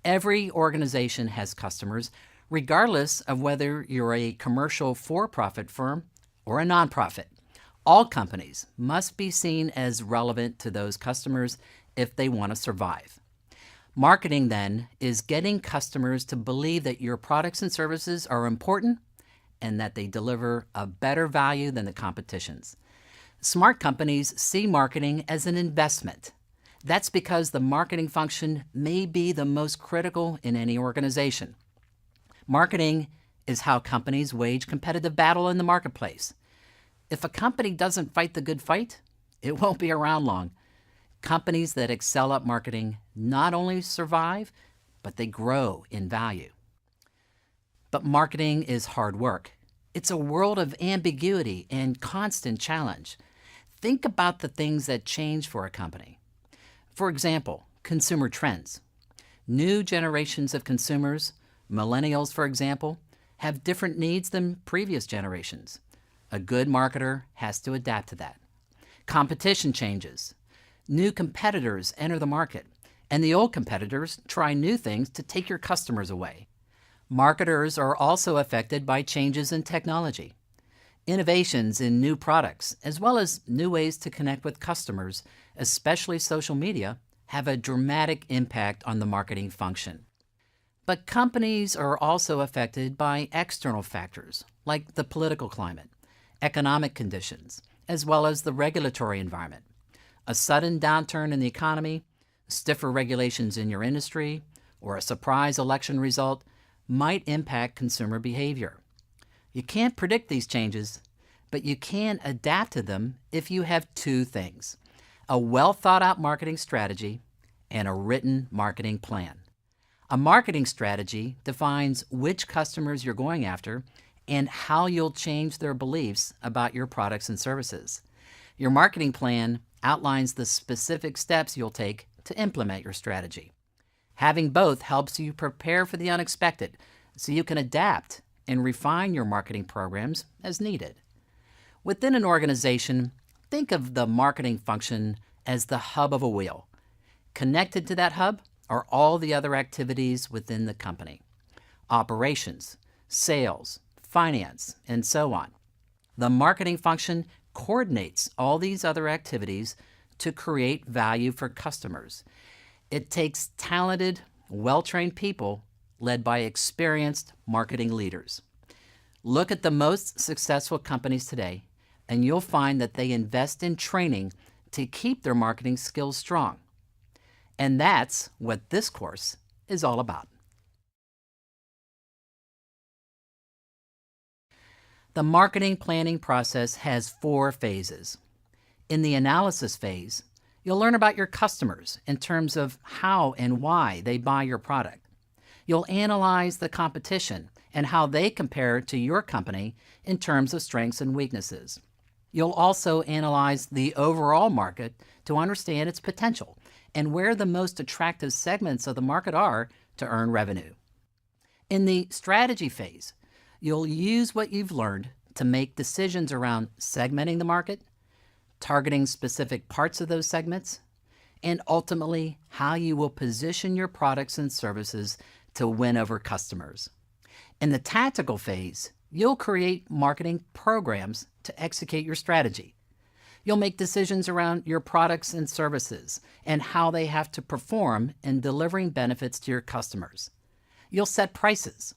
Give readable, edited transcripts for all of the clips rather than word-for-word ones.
Every organization has customers, regardless of whether you're a commercial for-profit firm or a nonprofit. All companies must be seen as relevant to those customers if they want to survive. Marketing, then, is getting customers to believe that your products and services are important and that they deliver a better value than the competition's. Smart companies see marketing as an investment. That's because the marketing function may be the most critical in any organization. Marketing is how companies wage competitive battle in the marketplace. If a company doesn't fight the good fight, it won't be around long. Companies that excel at marketing not only survive, but they grow in value. But marketing is hard work. It's a world of ambiguity and constant challenge. Think about the things that change for a company. For example, consumer trends. New generations of consumers, millennials for example, have different needs than previous generations. A good marketer has to adapt to that. Competition changes. New competitors enter the market, and the old competitors try new things to take your customers away. Marketers are also affected by changes in technology. Innovations in new products, as well as new ways to connect with customers, especially social media, have a dramatic impact on the marketing function. But companies are also affected by external factors, like the political climate, economic conditions, as well as the regulatory environment. A sudden downturn in the economy, stiffer regulations in your industry, or a surprise election result might impact consumer behavior. You can't predict these changes, but you can adapt to them if you have two things: a well-thought-out marketing strategy and a written marketing plan. A marketing strategy defines which customers you're going after and how you'll change their beliefs about your products and services. Your marketing plan outlines the specific steps you'll take to implement your strategy. Having both helps you prepare for the unexpected so you can adapt and refine your marketing programs as needed. Within an organization, think of the marketing function as the hub of a wheel. Connected to that hub are all the other activities within the company: operations, sales, finance, and so on. The marketing function coordinates all these other activities to create value for customers. It takes talented, well-trained people led by experienced marketing leaders. Look at the most successful companies today, and you'll find that they invest in training to keep their marketing skills strong. And that's what this course is all about. The marketing planning process has 4 phases. In the analysis phase, you'll learn about your customers in terms of how and why they buy your product. You'll analyze the competition and how they compare to your company in terms of strengths and weaknesses. You'll also analyze the overall market to understand its potential and where the most attractive segments of the market are to earn revenue. In the strategy phase, you'll use what you've learned to make decisions around segmenting the market, targeting specific parts of those segments, and ultimately how you will position your products and services to win over customers. In the tactical phase, you'll create marketing programs to execute your strategy. You'll make decisions around your products and services and how they have to perform in delivering benefits to your customers. You'll set prices.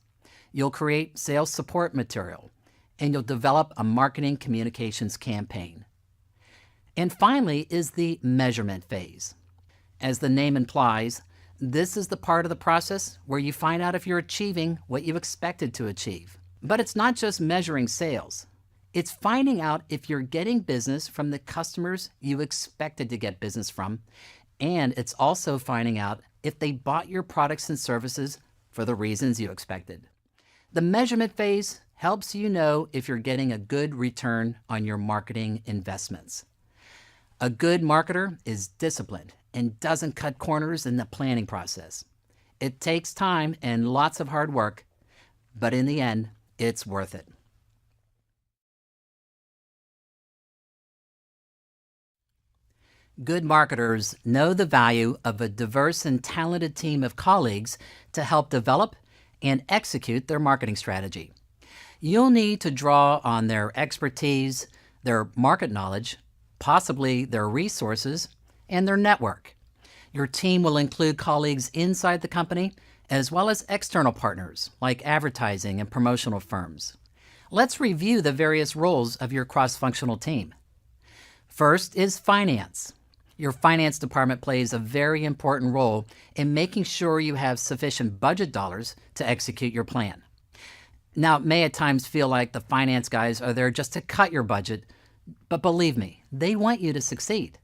You'll create sales support material, and you'll develop a marketing communications campaign. And finally is the measurement phase. As the name implies, this is the part of the process where you find out if you're achieving what you expected to achieve. But it's not just measuring sales. It's finding out if you're getting business from the customers you expected to get business from, and it's also finding out if they bought your products and services for the reasons you expected. The measurement phase helps you know if you're getting a good return on your marketing investments. A good marketer is disciplined and doesn't cut corners in the planning process. It takes time and lots of hard work, but in the end, it's worth it. Good marketers know the value of a diverse and talented team of colleagues to help develop and execute their marketing strategy. You'll need to draw on their expertise, their market knowledge, possibly their resources, and their network. Your team will include colleagues inside the company as well as external partners like advertising and promotional firms. Let's review the various roles of your cross-functional team. First is finance. Your finance department plays a very important role in making sure you have sufficient budget dollars to execute your plan. Now, it may at times feel like the finance guys are there just to cut your budget, but believe me, they want you to succeed.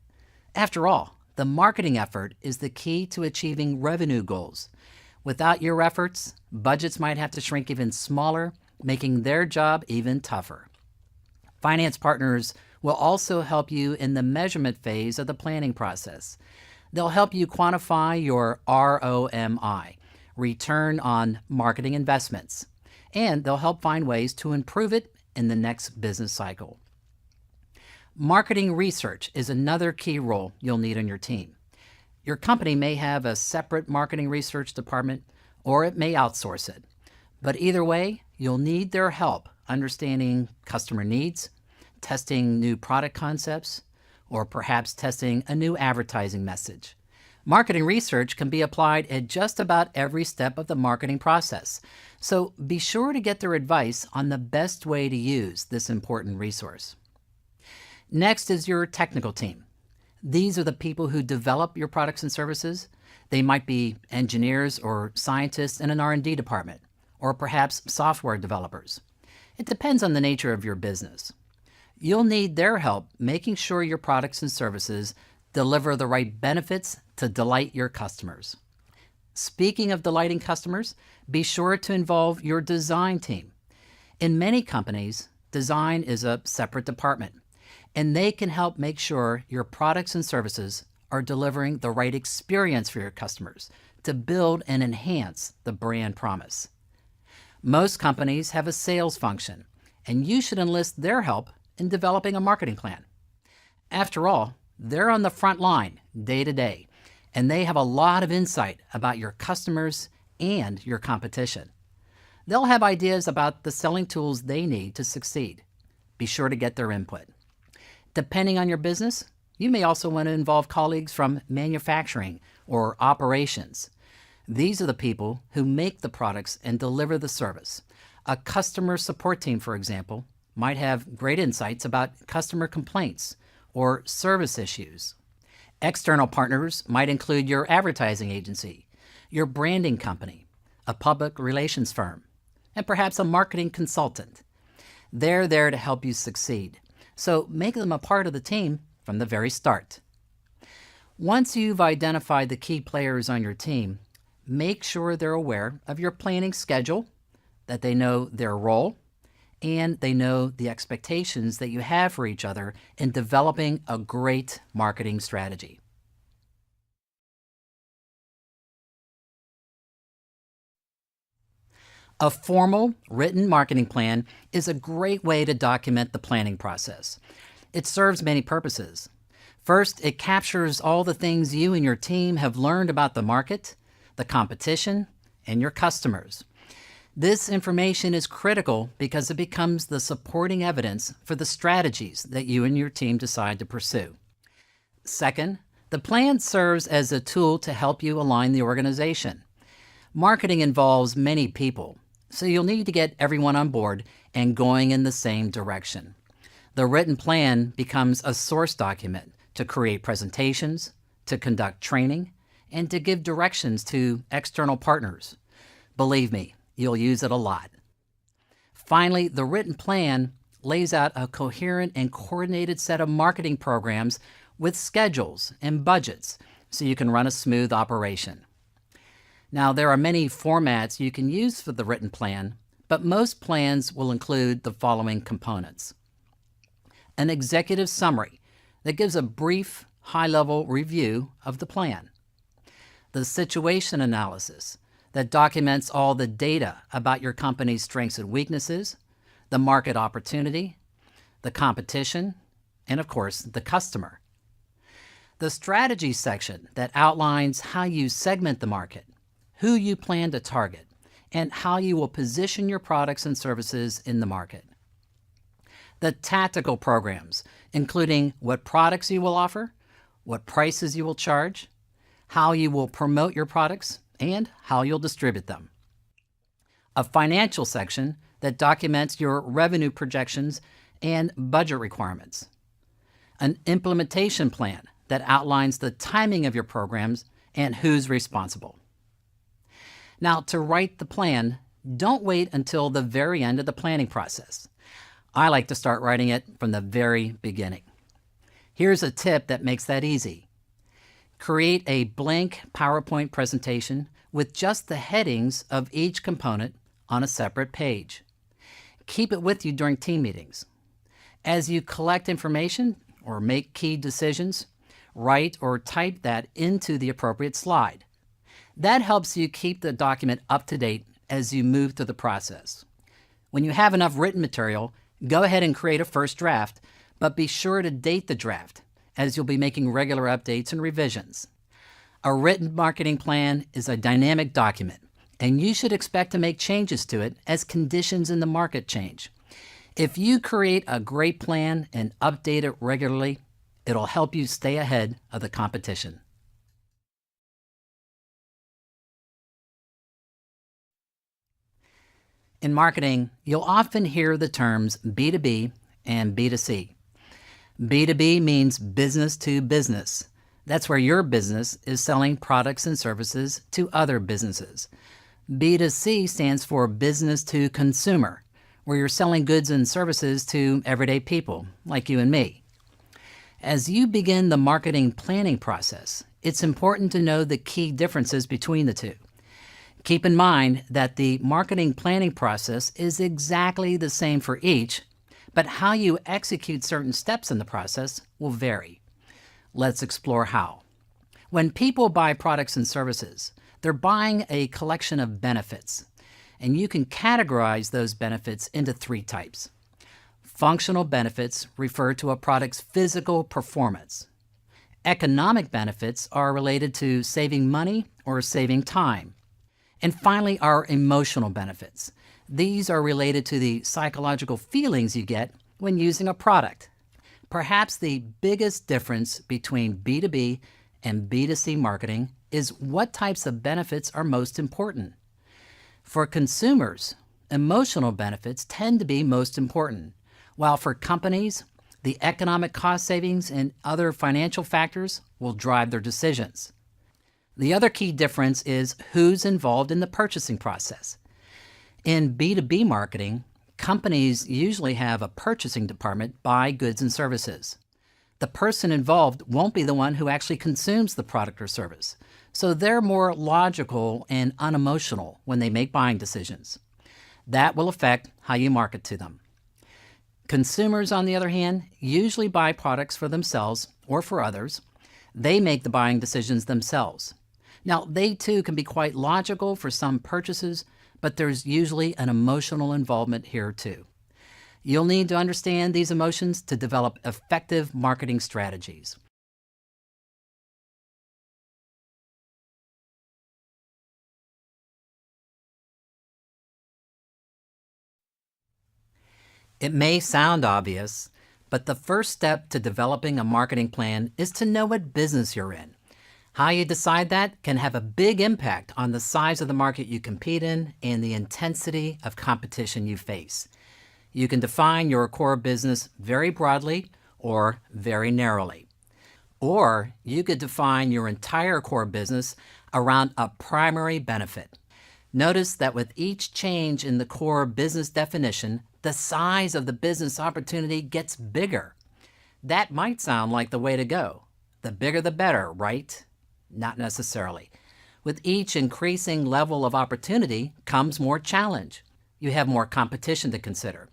After all, the marketing effort is the key to achieving revenue goals. Without your efforts, budgets might have to shrink even smaller, making their job even tougher. Finance partners will also help you in the measurement phase of the planning process. They'll help you quantify your ROMI, return on marketing investments, and they'll help find ways to improve it in the next business cycle. Marketing research is another key role you'll need on your team. Your company may have a separate marketing research department, or it may outsource it. But either way, you'll need their help understanding customer needs, testing new product concepts, or perhaps testing a new advertising message. Marketing research can be applied at just about every step of the marketing process, so be sure to get their advice on the best way to use this important resource. Next is your technical team. These are the people who develop your products and services. They might be engineers or scientists in an R&D department, or perhaps software developers. It depends on the nature of your business. You'll need their help making sure your products and services deliver the right benefits to delight your customers. Speaking of delighting customers, be sure to involve your design team. In many companies, design is a separate department, and they can help make sure your products and services are delivering the right experience for your customers to build and enhance the brand promise. Most companies have a sales function, and you should enlist their help in developing a marketing plan. After all, they're on the front line day to day, and they have a lot of insight about your customers and your competition. They'll have ideas about the selling tools they need to succeed. Be sure to get their input. Depending on your business, you may also want to involve colleagues from manufacturing or operations. These are the people who make the products and deliver the service. A customer support team, for example, might have great insights about customer complaints or service issues. External partners might include your advertising agency, your branding company, a public relations firm, and perhaps a marketing consultant. They're there to help you succeed, so make them a part of the team from the very start. Once you've identified the key players on your team, make sure they're aware of your planning schedule, that they know their role, and they know the expectations that you have for each other in developing a great marketing strategy. A formal, written marketing plan is a great way to document the planning process. It serves many purposes. First, it captures all the things you and your team have learned about the market, the competition, and your customers. This information is critical because it becomes the supporting evidence for the strategies that you and your team decide to pursue. Second, the plan serves as a tool to help you align the organization. Marketing involves many people, so you'll need to get everyone on board and going in the same direction. The written plan becomes a source document to create presentations, to conduct training, and to give directions to external partners. Believe me, you'll use it a lot. Finally, the written plan lays out a coherent and coordinated set of marketing programs with schedules and budgets so you can run a smooth operation. Now, there are many formats you can use for the written plan, but most plans will include the following components. An executive summary that gives a brief, high-level review of the plan. The situation analysis that documents all the data about your company's strengths and weaknesses, the market opportunity, the competition, and of course, the customer. The strategy section that outlines how you segment the market, who you plan to target, and how you will position your products and services in the market. The tactical programs, including what products you will offer, what prices you will charge, how you will promote your products, and how you'll distribute them. A financial section that documents your revenue projections and budget requirements. An implementation plan that outlines the timing of your programs and who's responsible. Now, to write the plan, don't wait until the very end of the planning process. I like to start writing it from the very beginning. Here's a tip that makes that easy. Create a blank PowerPoint presentation with just the headings of each component on a separate page. Keep it with you during team meetings. As you collect information or make key decisions, write or type that into the appropriate slide. That helps you keep the document up to date as you move through the process. When you have enough written material, go ahead and create a first draft, but be sure to date the draft, as you'll be making regular updates and revisions. A written marketing plan is a dynamic document, and you should expect to make changes to it as conditions in the market change. If you create a great plan and update it regularly, it'll help you stay ahead of the competition. In marketing, you'll often hear the terms B2B and B2C. B2B means business to business. That's where your business is selling products and services to other businesses. B2C stands for business to consumer, where you're selling goods and services to everyday people like you and me. As you begin the marketing planning process, it's important to know the key differences between the two. Keep in mind that the marketing planning process is exactly the same for each, but how you execute certain steps in the process will vary. Let's explore how. When people buy products and services, they're buying a collection of benefits, and you can categorize those benefits into three types. Functional benefits refer to a product's physical performance. Economic benefits are related to saving money or saving time. And finally, our emotional benefits. These are related to the psychological feelings you get when using a product. Perhaps the biggest difference between B2B and B2C marketing is what types of benefits are most important. For consumers, emotional benefits tend to be most important, while for companies, the economic cost savings and other financial factors will drive their decisions. The other key difference is who's involved in the purchasing process. In B2B marketing, companies usually have a purchasing department buy goods and services. The person involved won't be the one who actually consumes the product or service, so they're more logical and unemotional when they make buying decisions. That will affect how you market to them. Consumers, on the other hand, usually buy products for themselves or for others. They make the buying decisions themselves. Now, they too can be quite logical for some purchases, but there's usually an emotional involvement here too. You'll need to understand these emotions to develop effective marketing strategies. It may sound obvious, but the first step to developing a marketing plan is to know what business you're in. How you decide that can have a big impact on the size of the market you compete in and the intensity of competition you face. You can define your core business very broadly or very narrowly. Or you could define your entire core business around a primary benefit. Notice that with each change in the core business definition, the size of the business opportunity gets bigger. That might sound like the way to go. The bigger the better, right? Not necessarily. With each increasing level of opportunity comes more challenge. You have more competition to consider.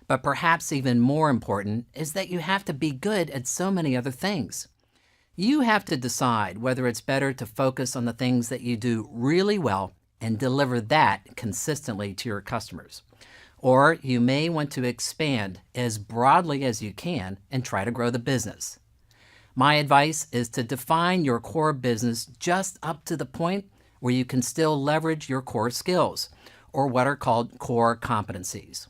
But perhaps even more important is that you have to be good at so many other things. You have to decide whether it's better to focus on the things that you do really well and deliver that consistently to your customers. Or you may want to expand as broadly as you can and try to grow the business. My advice is to define your core business just up to the point where you can still leverage your core skills, or what are called core competencies.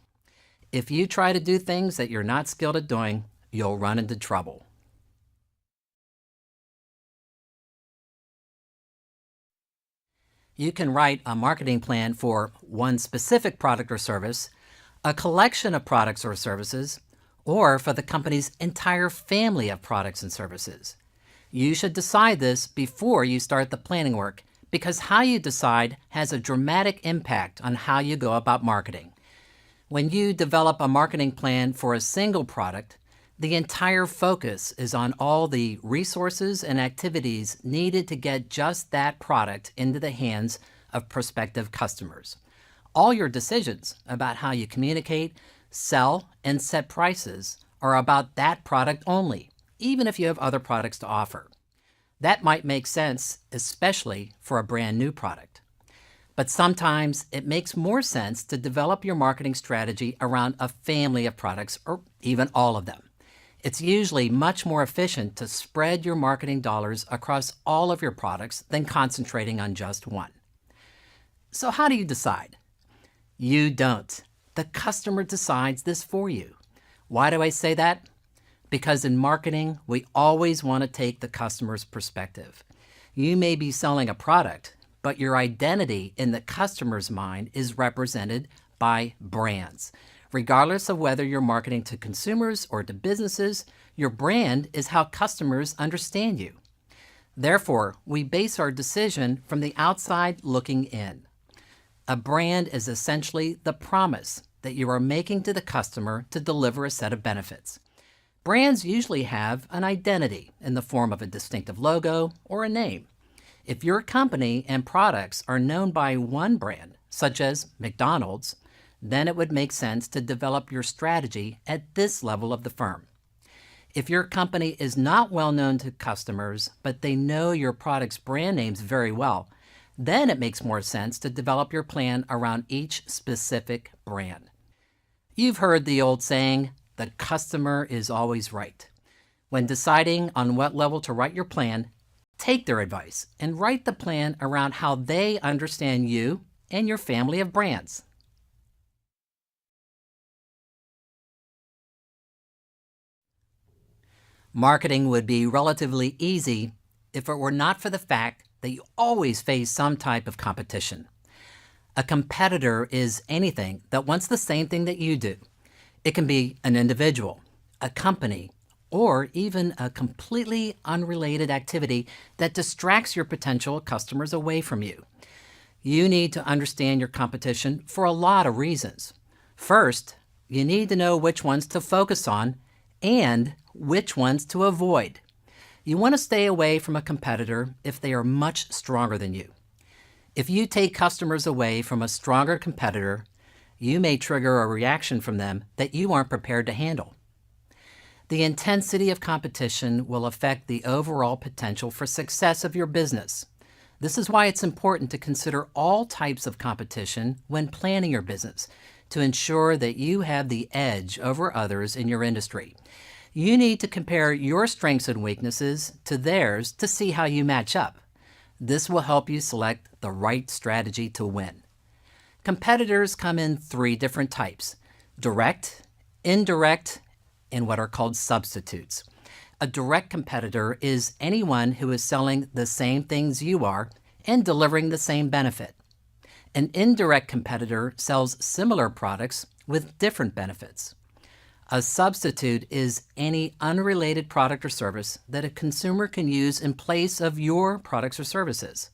If you try to do things that you're not skilled at doing, you'll run into trouble. You can write a marketing plan for one specific product or service, a collection of products or services, or for the company's entire family of products and services. You should decide this before you start the planning work, because how you decide has a dramatic impact on how you go about marketing. When you develop a marketing plan for a single product, the entire focus is on all the resources and activities needed to get just that product into the hands of prospective customers. All your decisions about how you communicate, sell, and set prices are about that product only, even if you have other products to offer. That might make sense, especially for a brand new product. But sometimes it makes more sense to develop your marketing strategy around a family of products, or even all of them. It's usually much more efficient to spread your marketing dollars across all of your products than concentrating on just one. So how do you decide? You don't. The customer decides this for you. Why do I say that? Because in marketing, we always want to take the customer's perspective. You may be selling a product, but your identity in the customer's mind is represented by brands. Regardless of whether you're marketing to consumers or to businesses, your brand is how customers understand you. Therefore, we base our decision from the outside looking in. A brand is essentially the promise that you are making to the customer to deliver a set of benefits. Brands usually have an identity in the form of a distinctive logo or a name. If your company and products are known by one brand, such as McDonald's, then it would make sense to develop your strategy at this level of the firm. If your company is not well known to customers, but they know your product's brand names very well, then it makes more sense to develop your plan around each specific brand. You've heard the old saying, the customer is always right. When deciding on what level to write your plan, take their advice and write the plan around how they understand you and your family of brands. Marketing would be relatively easy if it were not for the fact that you always face some type of competition. A competitor is anything that wants the same thing that you do. It can be an individual, a company, or even a completely unrelated activity that distracts your potential customers away from you. You need to understand your competition for a lot of reasons. First, you need to know which ones to focus on and which ones to avoid. You want to stay away from a competitor if they are much stronger than you. If you take customers away from a stronger competitor, you may trigger a reaction from them that you aren't prepared to handle. The intensity of competition will affect the overall potential for success of your business. This is why it's important to consider all types of competition when planning your business to ensure that you have the edge over others in your industry. You need to compare your strengths and weaknesses to theirs to see how you match up. This will help you select the right strategy to win. Competitors come in three different types: direct, indirect, and what are called substitutes. A direct competitor is anyone who is selling the same things you are and delivering the same benefit. An indirect competitor sells similar products with different benefits. A substitute is any unrelated product or service that a consumer can use in place of your products or services.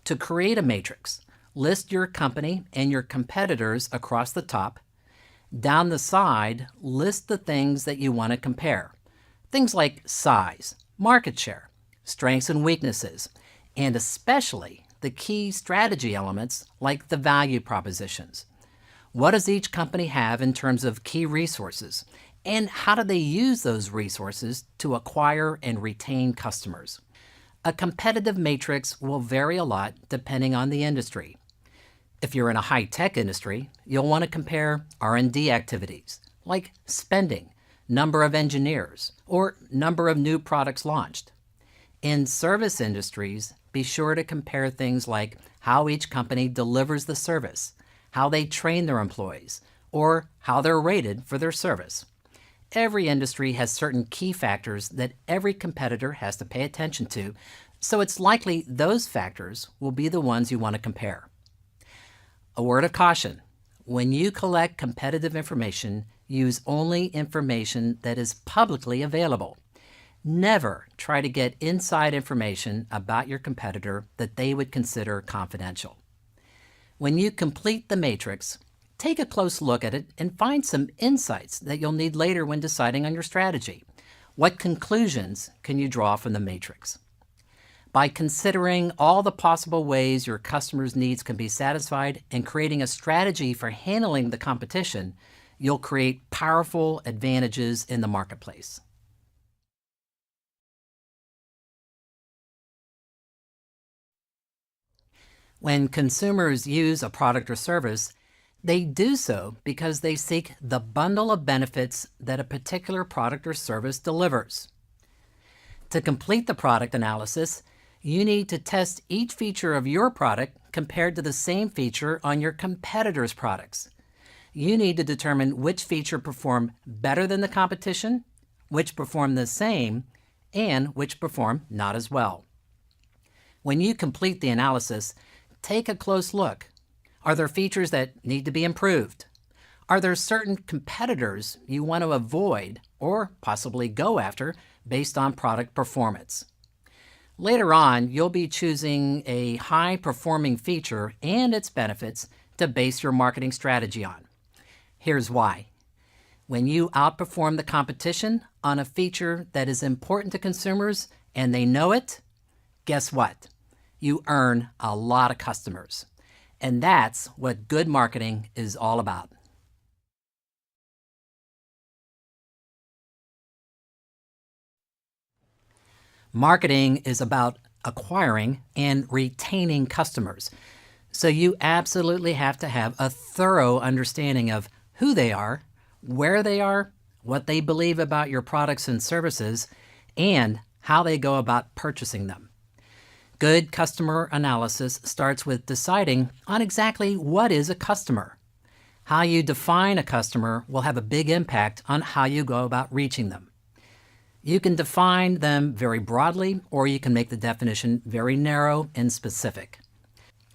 To create a matrix, list your company and your competitors across the top. Down the side, list the things that you want to compare. Things like size, market share, strengths and weaknesses, and especially the key strategy elements like the value propositions. What does each company have in terms of key resources, and how do they use those resources to acquire and retain customers? A competitive matrix will vary a lot depending on the industry. If you're in a high-tech industry, you'll want to compare R&D activities, like spending, number of engineers, or number of new products launched. In service industries, be sure to compare things like how each company delivers the service, how they train their employees, or how they're rated for their service. Every industry has certain key factors that every competitor has to pay attention to, so it's likely those factors will be the ones you want to compare. A word of caution: when you collect competitive information, use only information that is publicly available. Never try to get inside information about your competitor that they would consider confidential. When you complete the matrix, take a close look at it and find some insights that you'll need later when deciding on your strategy. What conclusions can you draw from the matrix? By considering all the possible ways your customers' needs can be satisfied and creating a strategy for handling the competition, you'll create powerful advantages in the marketplace. When consumers use a product or service, they do so because they seek the bundle of benefits that a particular product or service delivers. To complete the product analysis, you need to test each feature of your product compared to the same feature on your competitors' products. You need to determine which feature performed better than the competition, which performed the same, and which performed not as well. When you complete the analysis, take a close look. Are there features that need to be improved? Are there certain competitors you want to avoid or possibly go after based on product performance? Later on, you'll be choosing a high-performing feature and its benefits to base your marketing strategy on. Here's why. When you outperform the competition on a feature that is important to consumers and they know it, guess what? You earn a lot of customers. And that's what good marketing is all about. Marketing is about acquiring and retaining customers. So you absolutely have to have a thorough understanding of who they are, where they are, what they believe about your products and services, and how they go about purchasing them. Good customer analysis starts with deciding on exactly what is a customer. How you define a customer will have a big impact on how you go about reaching them. You can define them very broadly, or you can make the definition very narrow and specific.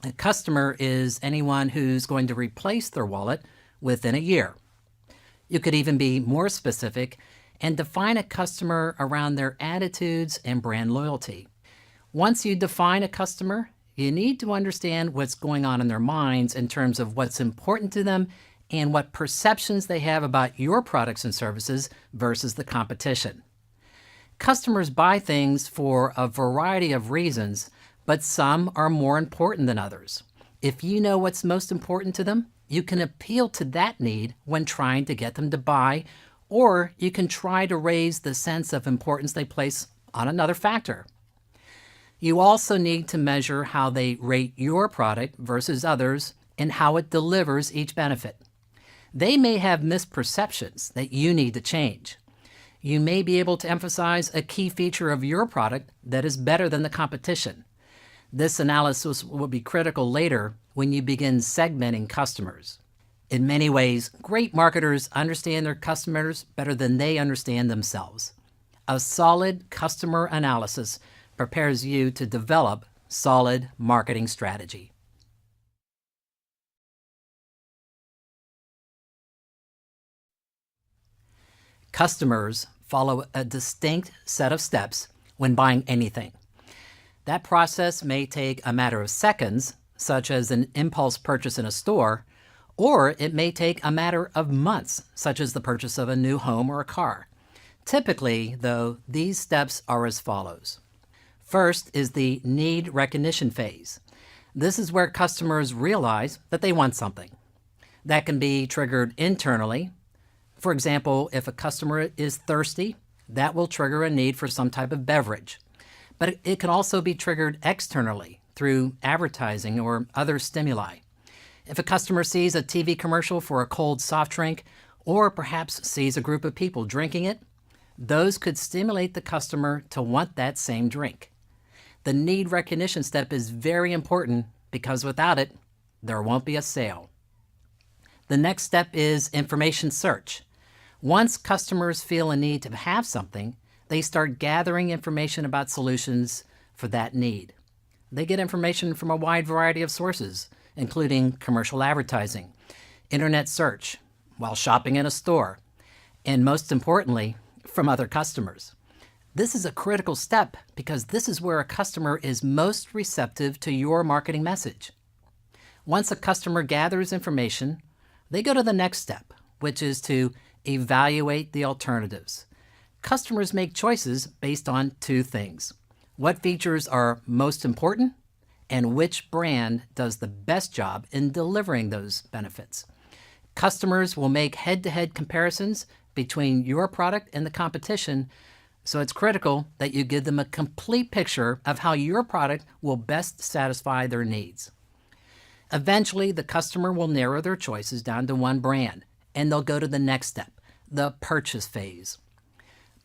A customer is anyone who's going to replace their wallet within a year. You could even be more specific and define a customer around their attitudes and brand loyalty. Once you define a customer, you need to understand what's going on in their minds in terms of what's important to them and what perceptions they have about your products and services versus the competition. Customers buy things for a variety of reasons, but some are more important than others. If you know what's most important to them, you can appeal to that need when trying to get them to buy, or you can try to raise the sense of importance they place on another factor. You also need to measure how they rate your product versus others and how it delivers each benefit. They may have misperceptions that you need to change. You may be able to emphasize a key feature of your product that is better than the competition. This analysis will be critical later when you begin segmenting customers. In many ways, great marketers understand their customers better than they understand themselves. A solid customer analysis prepares you to develop solid marketing strategy. Customers follow a distinct set of steps when buying anything. That process may take a matter of seconds, such as an impulse purchase in a store, or it may take a matter of months, such as the purchase of a new home or a car. Typically, though, these steps are as follows. First is the need recognition phase. This is where customers realize that they want something. That can be triggered internally. For example, if a customer is thirsty, that will trigger a need for some type of beverage. But it can also be triggered externally through advertising or other stimuli. If a customer sees a TV commercial for a cold soft drink, or perhaps sees a group of people drinking it, those could stimulate the customer to want that same drink. The need recognition step is very important because without it, there won't be a sale. The next step is information search. Once customers feel a need to have something, they start gathering information about solutions for that need. They get information from a wide variety of sources, including commercial advertising, internet search, while shopping in a store, and most importantly, from other customers. This is a critical step because this is where a customer is most receptive to your marketing message. Once a customer gathers information, they go to the next step, which is to evaluate the alternatives. Customers make choices based on two things: what features are most important and which brand does the best job in delivering those benefits. Customers will make head-to-head comparisons between your product and the competition, so it's critical that you give them a complete picture of how your product will best satisfy their needs. Eventually, the customer will narrow their choices down to one brand, and they'll go to the next step, the purchase phase.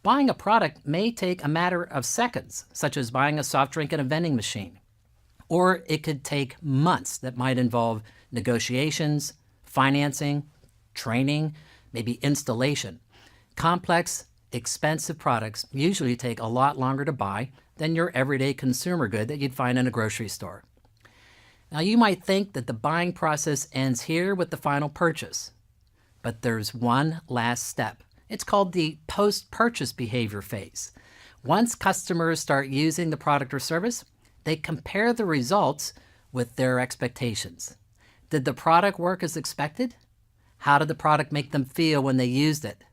Buying a product may take a matter of seconds, such as buying a soft drink at a vending machine. Or it could take months that might involve negotiations, financing, training, maybe installation. Complex, expensive products usually take a lot longer to buy than your everyday consumer good that you'd find in a grocery store. Now, you might think that the buying process ends here with the final purchase, but there's one last step. It's called the post-purchase behavior phase. Once customers start using the product or service, they compare the results with their expectations. Did the product work as expected? How did the product make them feel when they used it?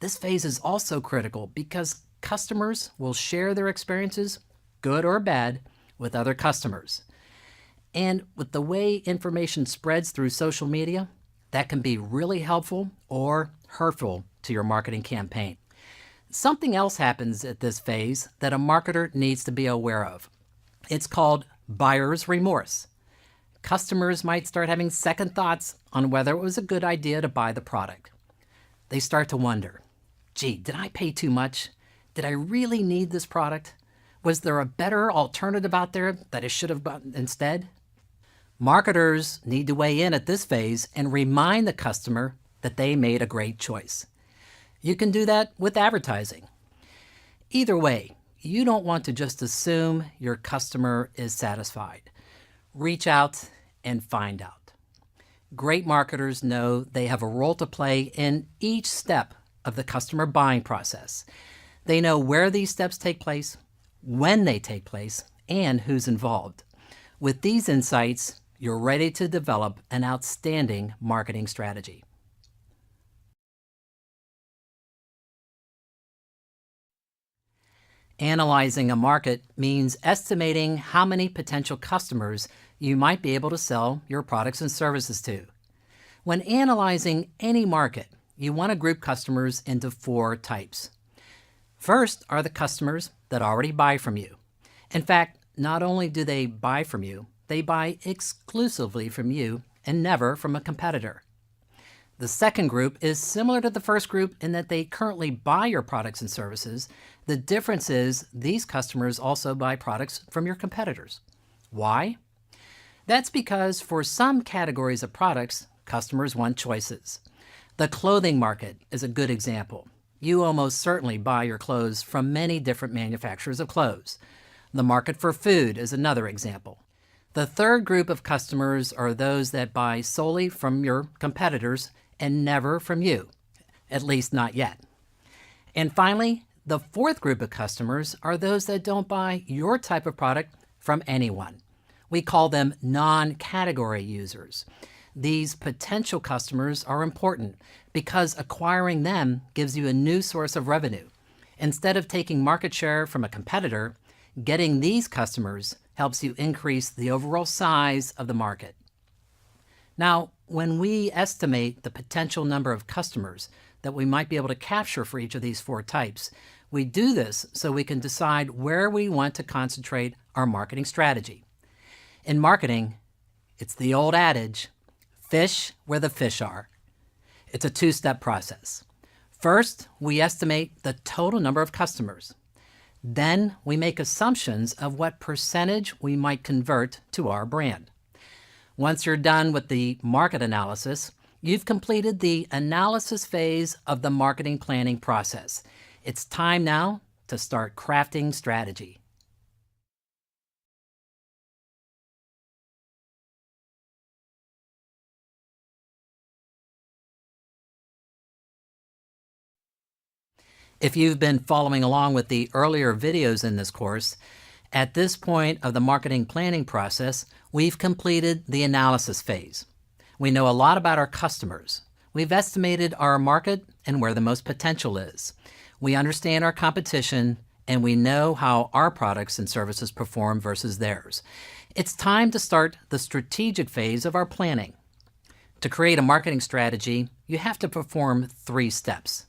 This phase is also critical because customers will share their experiences, good or bad, with other customers. And with the way information spreads through social media, that can be really helpful or hurtful to your marketing campaign. Something else happens at this phase that a marketer needs to be aware of. It's called buyer's remorse. Customers might start having second thoughts on whether it was a good idea to buy the product. They start to wonder, gee, did I pay too much? Did I really need this product? Was there a better alternative out there that I should have bought instead? Marketers need to weigh in at this phase and remind the customer that they made a great choice. You can do that with advertising. Either way, you don't want to just assume your customer is satisfied. Reach out and find out. Great marketers know they have a role to play in each step of the customer buying process. They know where these steps take place, when they take place, and who's involved. With these insights, you're ready to develop an outstanding marketing strategy. Analyzing a market means estimating how many potential customers you might be able to sell your products and services to. When analyzing any market, you want to group customers into 4 types. First are the customers that already buy from you. In fact, not only do they buy from you, they buy exclusively from you and never from a competitor. The second group is similar to the first group in that they currently buy your products and services. The difference is these customers also buy products from your competitors. Why? That's because for some categories of products, customers want choices. The clothing market is a good example. You almost certainly buy your clothes from many different manufacturers of clothes. The market for food is another example. The third group of customers are those that buy solely from your competitors and never from you, at least not yet. And finally, the fourth group of customers are those that don't buy your type of product from anyone. We call them non-category users. These potential customers are important because acquiring them gives you a new source of revenue. Instead of taking market share from a competitor, getting these customers helps you increase the overall size of the market. Now, when we estimate the potential number of customers that we might be able to capture for each of these 4 types, we do this so we can decide where we want to concentrate our marketing strategy. In marketing, it's the old adage, fish where the fish are. It's a two-step process. First, we estimate the total number of customers. Then we make assumptions of what percentage we might convert to our brand. Once you're done with the market analysis, you've completed the analysis phase of the marketing planning process. It's time now to start crafting strategy. If you've been following along with the earlier videos in this course, at this point of the marketing planning process, we've completed the analysis phase. We know a lot about our customers. We've estimated our market and where the most potential is. We understand our competition, and we know how our products and services perform versus theirs. It's time to start the strategic phase of our planning. To create a marketing strategy, you have to perform 3 steps.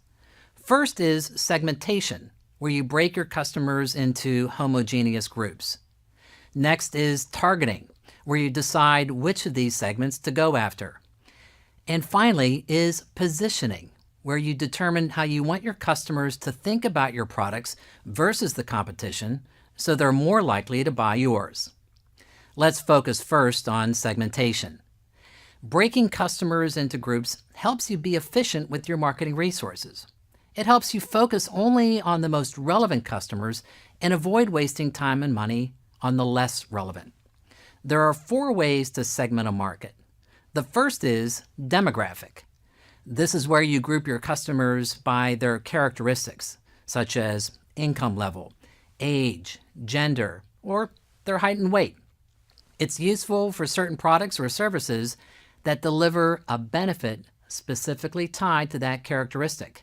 First is segmentation, where you break your customers into homogeneous groups. Next is targeting, where you decide which of these segments to go after. And finally is positioning, where you determine how you want your customers to think about your products versus the competition, so they're more likely to buy yours. Let's focus first on segmentation. Breaking customers into groups helps you be efficient with your marketing resources. It helps you focus only on the most relevant customers and avoid wasting time and money on the less relevant. There are 4 ways to segment a market. The first is demographic. This is where you group your customers by their characteristics, such as income level, age, gender, or their height and weight. It's useful for certain products or services that deliver a benefit specifically tied to that characteristic.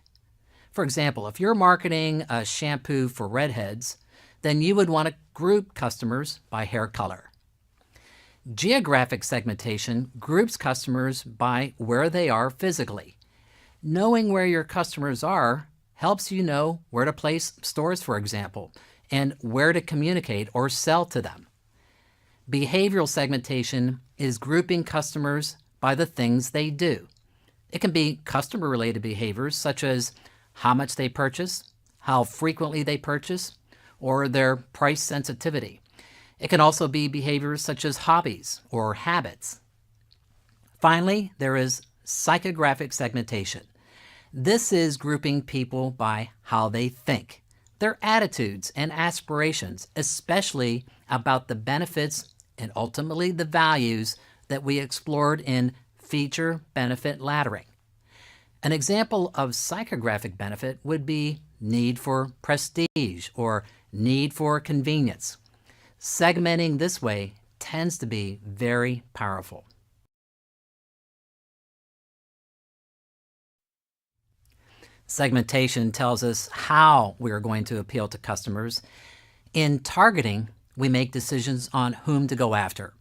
For example, if you're marketing a shampoo for redheads, then you would want to group customers by hair color. Geographic segmentation groups customers by where they are physically. Knowing where your customers are helps you know where to place stores, for example, and where to communicate or sell to them. Behavioral segmentation is grouping customers by the things they do. It can be customer-related behaviors such as how much they purchase, how frequently they purchase, or their price sensitivity. It can also be behaviors such as hobbies or habits. Finally, there is psychographic segmentation. This is grouping people by how they think, their attitudes and aspirations, especially about the benefits and ultimately the values that we explored in feature-benefit laddering. An example of psychographic benefit would be need for prestige or need for convenience. Segmenting this way tends to be very powerful. Segmentation tells us how we are going to appeal to customers. In targeting, we make decisions on whom to go after.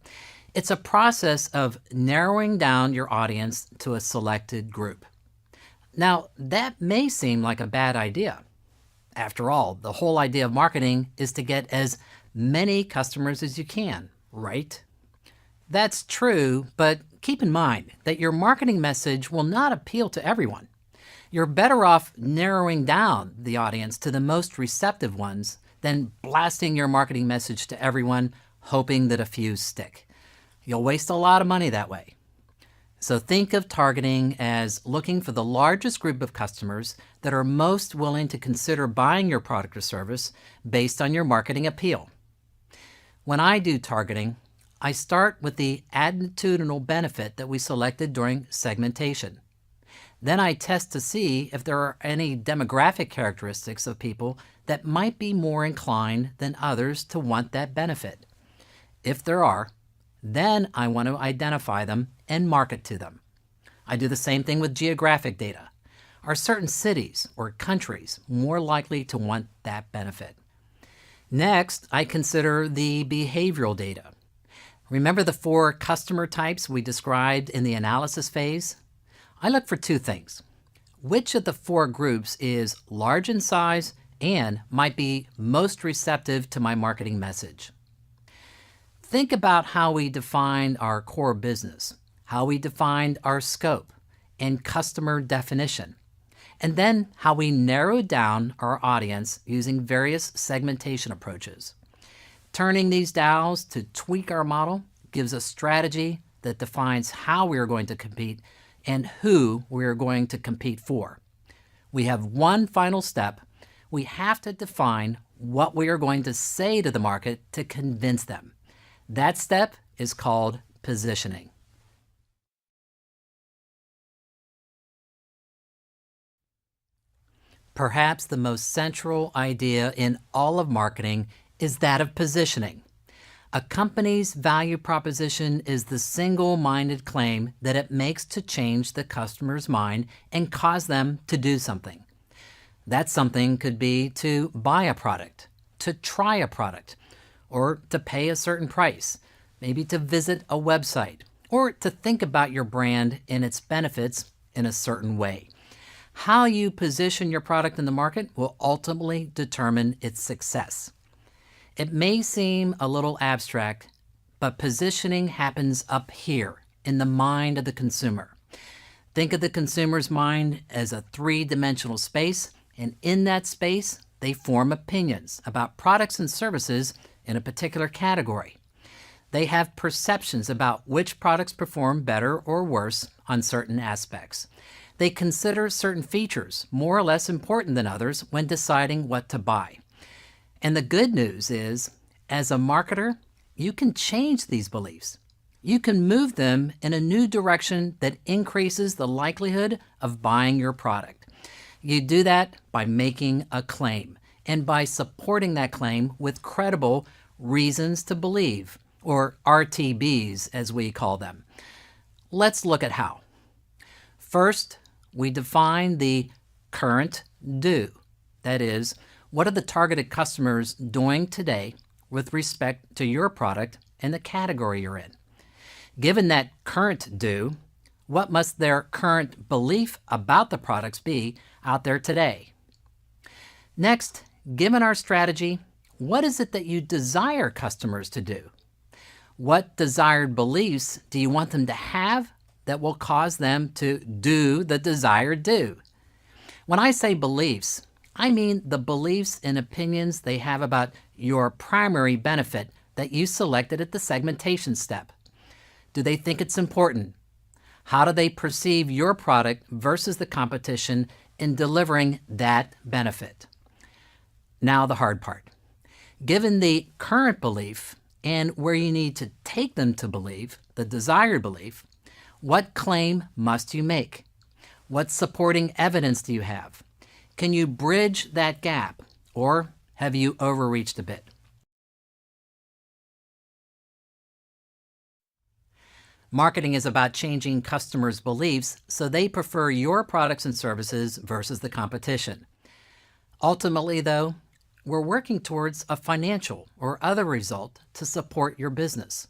It's a process of narrowing down your audience to a selected group. Now, that may seem like a bad idea. After all, the whole idea of marketing is to get as many customers as you can, right? That's true, but keep in mind that your marketing message will not appeal to everyone. You're better off narrowing down the audience to the most receptive ones than blasting your marketing message to everyone, hoping that a few stick. You'll waste a lot of money that way. So think of targeting as looking for the largest group of customers that are most willing to consider buying your product or service based on your marketing appeal. When I do targeting, I start with the attitudinal benefit that we selected during segmentation. Then I test to see if there are any demographic characteristics of people that might be more inclined than others to want that benefit. If there are, then I want to identify them and market to them. I do the same thing with geographic data. Are certain cities or countries more likely to want that benefit? Next, I consider the behavioral data. Remember the 4 customer types we described in the analysis phase? I look for 2 things. Which of the 4 groups is large in size and might be most receptive to my marketing message? Think about how we defined our core business, how we defined our scope, and customer definition, and then how we narrow down our audience using various segmentation approaches. Turning these dials to tweak our model gives a strategy that defines how we are going to compete and who we are going to compete for. We have one final step. We have to define what we are going to say to the market to convince them. That step is called positioning. Perhaps the most central idea in all of marketing is that of positioning. A company's value proposition is the single-minded claim that it makes to change the customer's mind and cause them to do something. That something could be to buy a product, to try a product, or to pay a certain price, maybe to visit a website, or to think about your brand and its benefits in a certain way. How you position your product in the market will ultimately determine its success. It may seem a little abstract, but positioning happens up here in the mind of the consumer. Think of the consumer's mind as a three-dimensional space, and in that space, they form opinions about products and services in a particular category. They have perceptions about which products perform better or worse on certain aspects. They consider certain features more or less important than others when deciding what to buy. And the good news is, as a marketer, you can change these beliefs. You can move them in a new direction that increases the likelihood of buying your product. You do that by making a claim and by supporting that claim with credible reasons to believe, or RTBs as we call them. Let's look at how. First, we define the current do. That is, what are the targeted customers doing today with respect to your product and the category you're in? Given that current do, what must their current belief about the products be out there today? Next, given our strategy, what is it that you desire customers to do? What desired beliefs do you want them to have that will cause them to do the desired do? When I say beliefs, I mean the beliefs and opinions they have about your primary benefit that you selected at the segmentation step. Do they think it's important? How do they perceive your product versus the competition in delivering that benefit? Now the hard part. Given the current belief and where you need to take them to believe, the desired belief, what claim must you make? What supporting evidence do you have? Can you bridge that gap, or have you overreached a bit? Marketing is about changing customers' beliefs so they prefer your products and services versus the competition. Ultimately, though, we're working towards a financial or other result to support your business.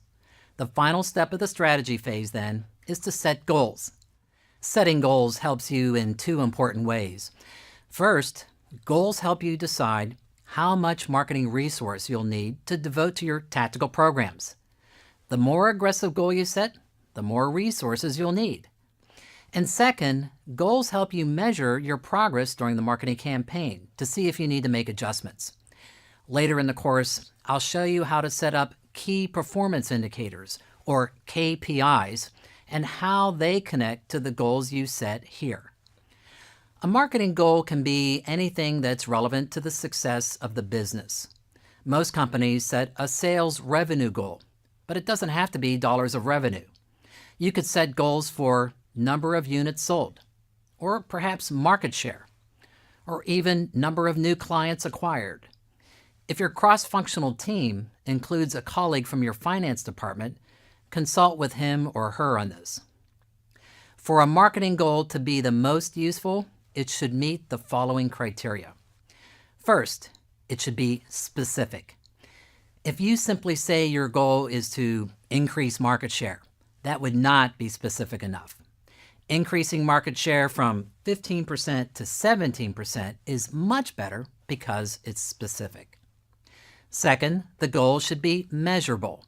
The final step of the strategy phase, then, is to set goals. Setting goals helps you in two important ways. First, goals help you decide how much marketing resource you'll need to devote to your tactical programs. The more aggressive goal you set, the more resources you'll need. And second, goals help you measure your progress during the marketing campaign to see if you need to make adjustments. Later in the course, I'll show you how to set up key performance indicators, or KPIs, and how they connect to the goals you set here. A marketing goal can be anything that's relevant to the success of the business. Most companies set a sales revenue goal, but it doesn't have to be dollars of revenue. You could set goals for number of units sold, or perhaps market share, or even number of new clients acquired. If your cross-functional team includes a colleague from your finance department, consult with him or her on this. For a marketing goal to be the most useful, it should meet the following criteria. First, it should be specific. If you simply say your goal is to increase market share, that would not be specific enough. Increasing market share from 15% to 17% is much better because it's specific. Second, the goal should be measurable.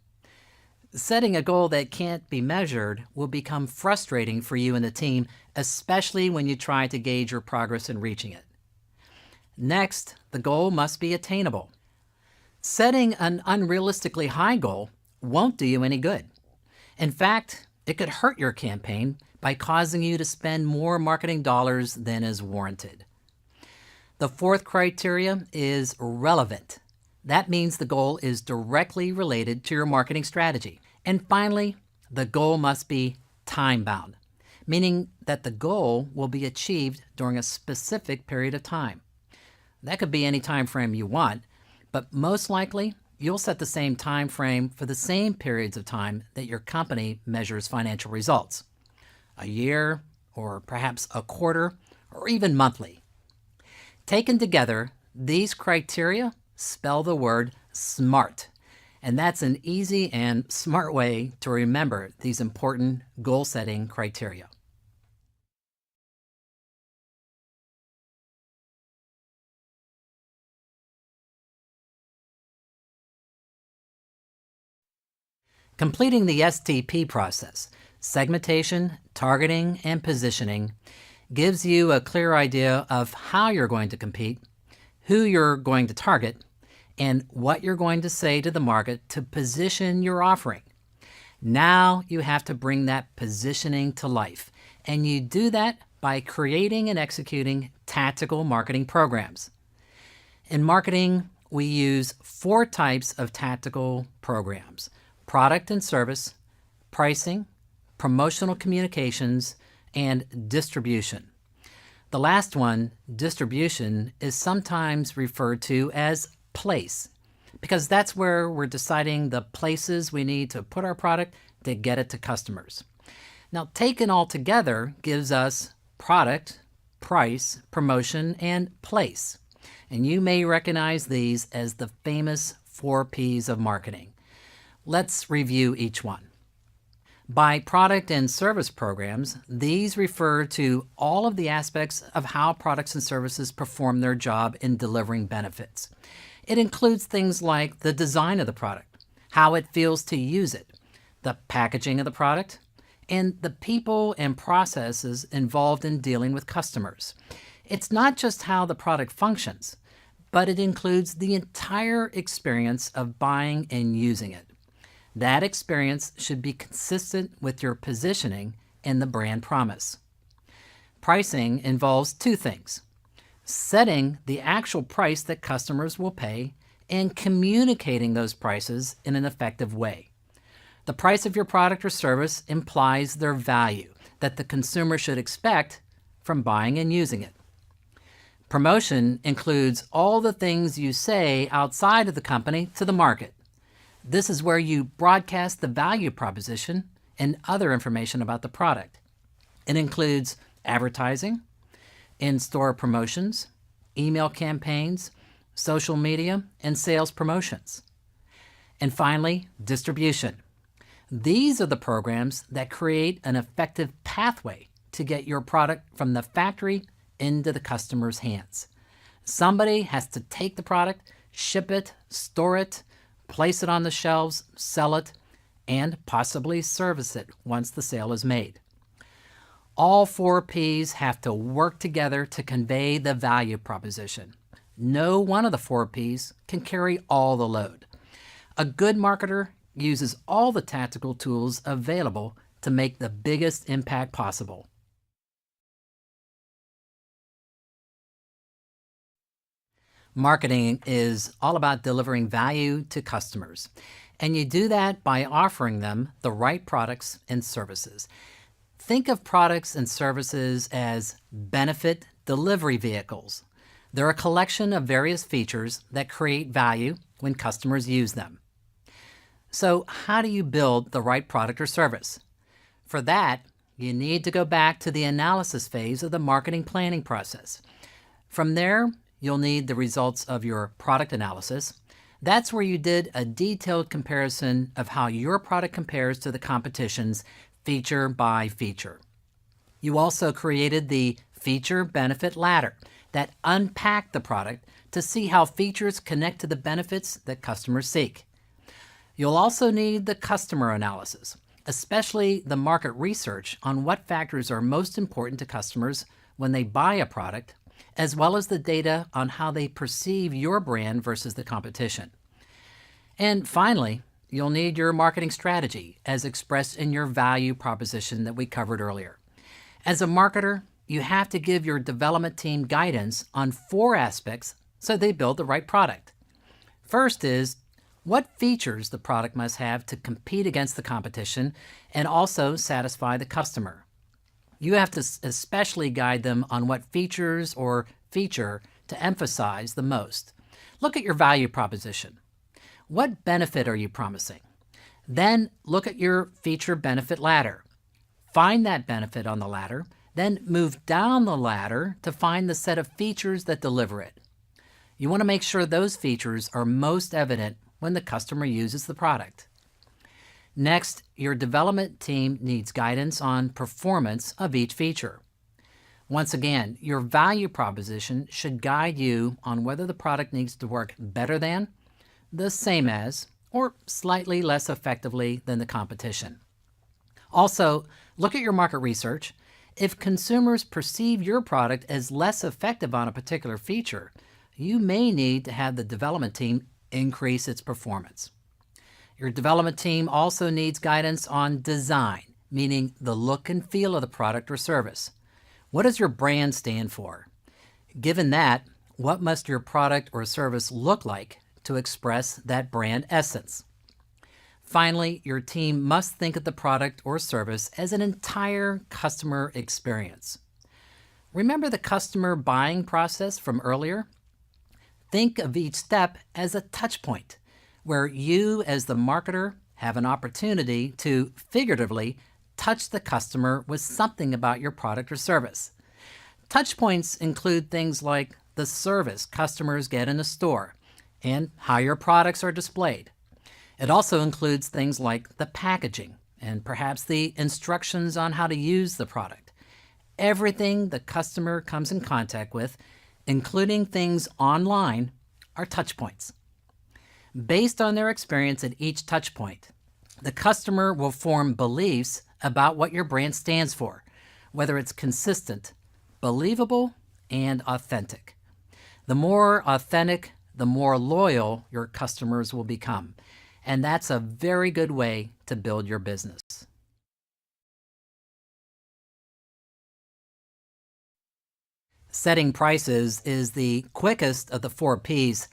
Setting a goal that can't be measured will become frustrating for you and the team, especially when you try to gauge your progress in reaching it. Next, the goal must be attainable. Setting an unrealistically high goal won't do you any good. In fact, it could hurt your campaign by causing you to spend more marketing dollars than is warranted. The fourth criteria is relevant. That means the goal is directly related to your marketing strategy. And finally, the goal must be time-bound, meaning that the goal will be achieved during a specific period of time. That could be any time frame you want, but most likely you'll set the same time frame for the same periods of time that your company measures financial results. A year, or perhaps a quarter, or even monthly. Taken together, these criteria spell the word SMART, and that's an easy and smart way to remember these important goal-setting criteria. Completing the STP process, segmentation, targeting, and positioning, gives you a clear idea of how you're going to compete, who you're going to target, and what you're going to say to the market to position your offering. Now you have to bring that positioning to life, and you do that by creating and executing tactical marketing programs. In marketing, we use 4 types of tactical programs: product and service, pricing, promotional communications, and distribution. The last one, distribution, is sometimes referred to as place, because that's where we're deciding the places we need to put our product to get it to customers. Now, taken all together gives us product, price, promotion, and place. And you may recognize these as the famous 4 Ps of marketing. Let's review each one. By product and service programs, these refer to all of the aspects of how products and services perform their job in delivering benefits. It includes things like the design of the product, how it feels to use it, the packaging of the product, and the people and processes involved in dealing with customers. It's not just how the product functions, but it includes the entire experience of buying and using it. That experience should be consistent with your positioning and the brand promise. Pricing involves 2 things: setting the actual price that customers will pay and communicating those prices in an effective way. The price of your product or service implies their value that the consumer should expect from buying and using it. Promotion includes all the things you say outside of the company to the market. This is where you broadcast the value proposition and other information about the product. It includes advertising, in-store promotions, email campaigns, social media, and sales promotions. And finally, distribution. These are the programs that create an effective pathway to get your product from the factory into the customer's hands. Somebody has to take the product, ship it, store it, place it on the shelves, sell it, and possibly service it once the sale is made. All 4 Ps have to work together to convey the value proposition. No one of the 4 Ps can carry all the load. A good marketer uses all the tactical tools available to make the biggest impact possible. Marketing is all about delivering value to customers, and you do that by offering them the right products and services. Think of products and services as benefit delivery vehicles. They're a collection of various features that create value when customers use them. So, how do you build the right product or service? For that, you need to go back to the analysis phase of the marketing planning process. From there, you'll need the results of your product analysis. That's where you did a detailed comparison of how your product compares to the competition's feature by feature. You also created the feature benefit ladder that unpacked the product to see how features connect to the benefits that customers seek. You'll also need the customer analysis, especially the market research on what factors are most important to customers when they buy a product, as well as the data on how they perceive your brand versus the competition. And finally, you'll need your marketing strategy as expressed in your value proposition that we covered earlier. As a marketer, you have to give your development team guidance on 4 aspects so they build the right product. First is what features the product must have to compete against the competition and also satisfy the customer. You have to especially guide them on what features or feature to emphasize the most. Look at your value proposition. What benefit are you promising? Then look at your feature benefit ladder. Find that benefit on the ladder, then move down the ladder to find the set of features that deliver it. You want to make sure those features are most evident when the customer uses the product. Next, your development team needs guidance on performance of each feature. Once again, your value proposition should guide you on whether the product needs to work better than, the same as, or slightly less effectively than the competition. Also, look at your market research. If consumers perceive your product as less effective on a particular feature, you may need to have the development team increase its performance. Your development team also needs guidance on design, meaning the look and feel of the product or service. What does your brand stand for? Given that, what must your product or service look like to express that brand essence? Finally, your team must think of the product or service as an entire customer experience. Remember the customer buying process from earlier? Think of each step as a touch point, where you as the marketer have an opportunity to figuratively touch the customer with something about your product or service. Touch points include things like the service customers get in a store and how your products are displayed. It also includes things like the packaging and perhaps the instructions on how to use the product. Everything the customer comes in contact with, including things online, are touch points. Based on their experience at each touch point, the customer will form beliefs about what your brand stands for, whether it's consistent, believable, and authentic. The more authentic, the more loyal your customers will become. And that's a very good way to build your business. Setting prices is the quickest of the 4 Ps,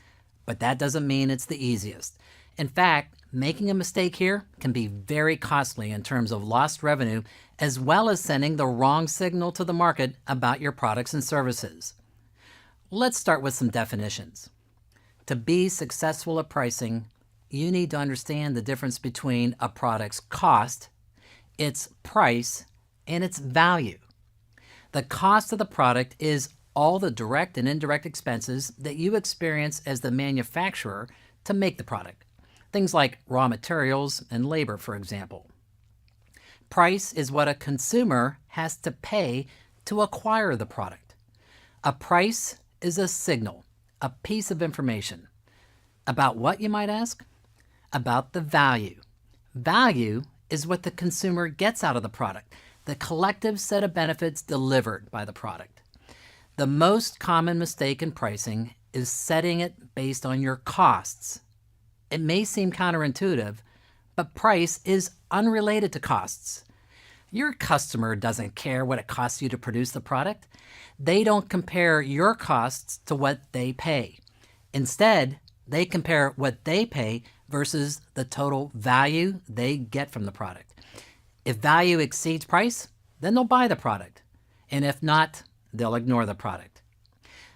but that doesn't mean it's the easiest. In fact, making a mistake here can be very costly in terms of lost revenue, as well as sending the wrong signal to the market about your products and services. Let's start with some definitions. To be successful at pricing, you need to understand the difference between a product's cost, its price, and its value. The cost of the product is all the direct and indirect expenses that you experience as the manufacturer to make the product. Things like raw materials and labor, for example. Price is what a consumer has to pay to acquire the product. A price is a signal, a piece of information. About what, you might ask? About the value. Value is what the consumer gets out of the product, the collective set of benefits delivered by the product. The most common mistake in pricing is setting it based on your costs. It may seem counterintuitive, but price is unrelated to costs. Your customer doesn't care what it costs you to produce the product. They don't compare your costs to what they pay. Instead, they compare what they pay versus the total value they get from the product. If value exceeds price, then they'll buy the product. And if not, they'll ignore the product.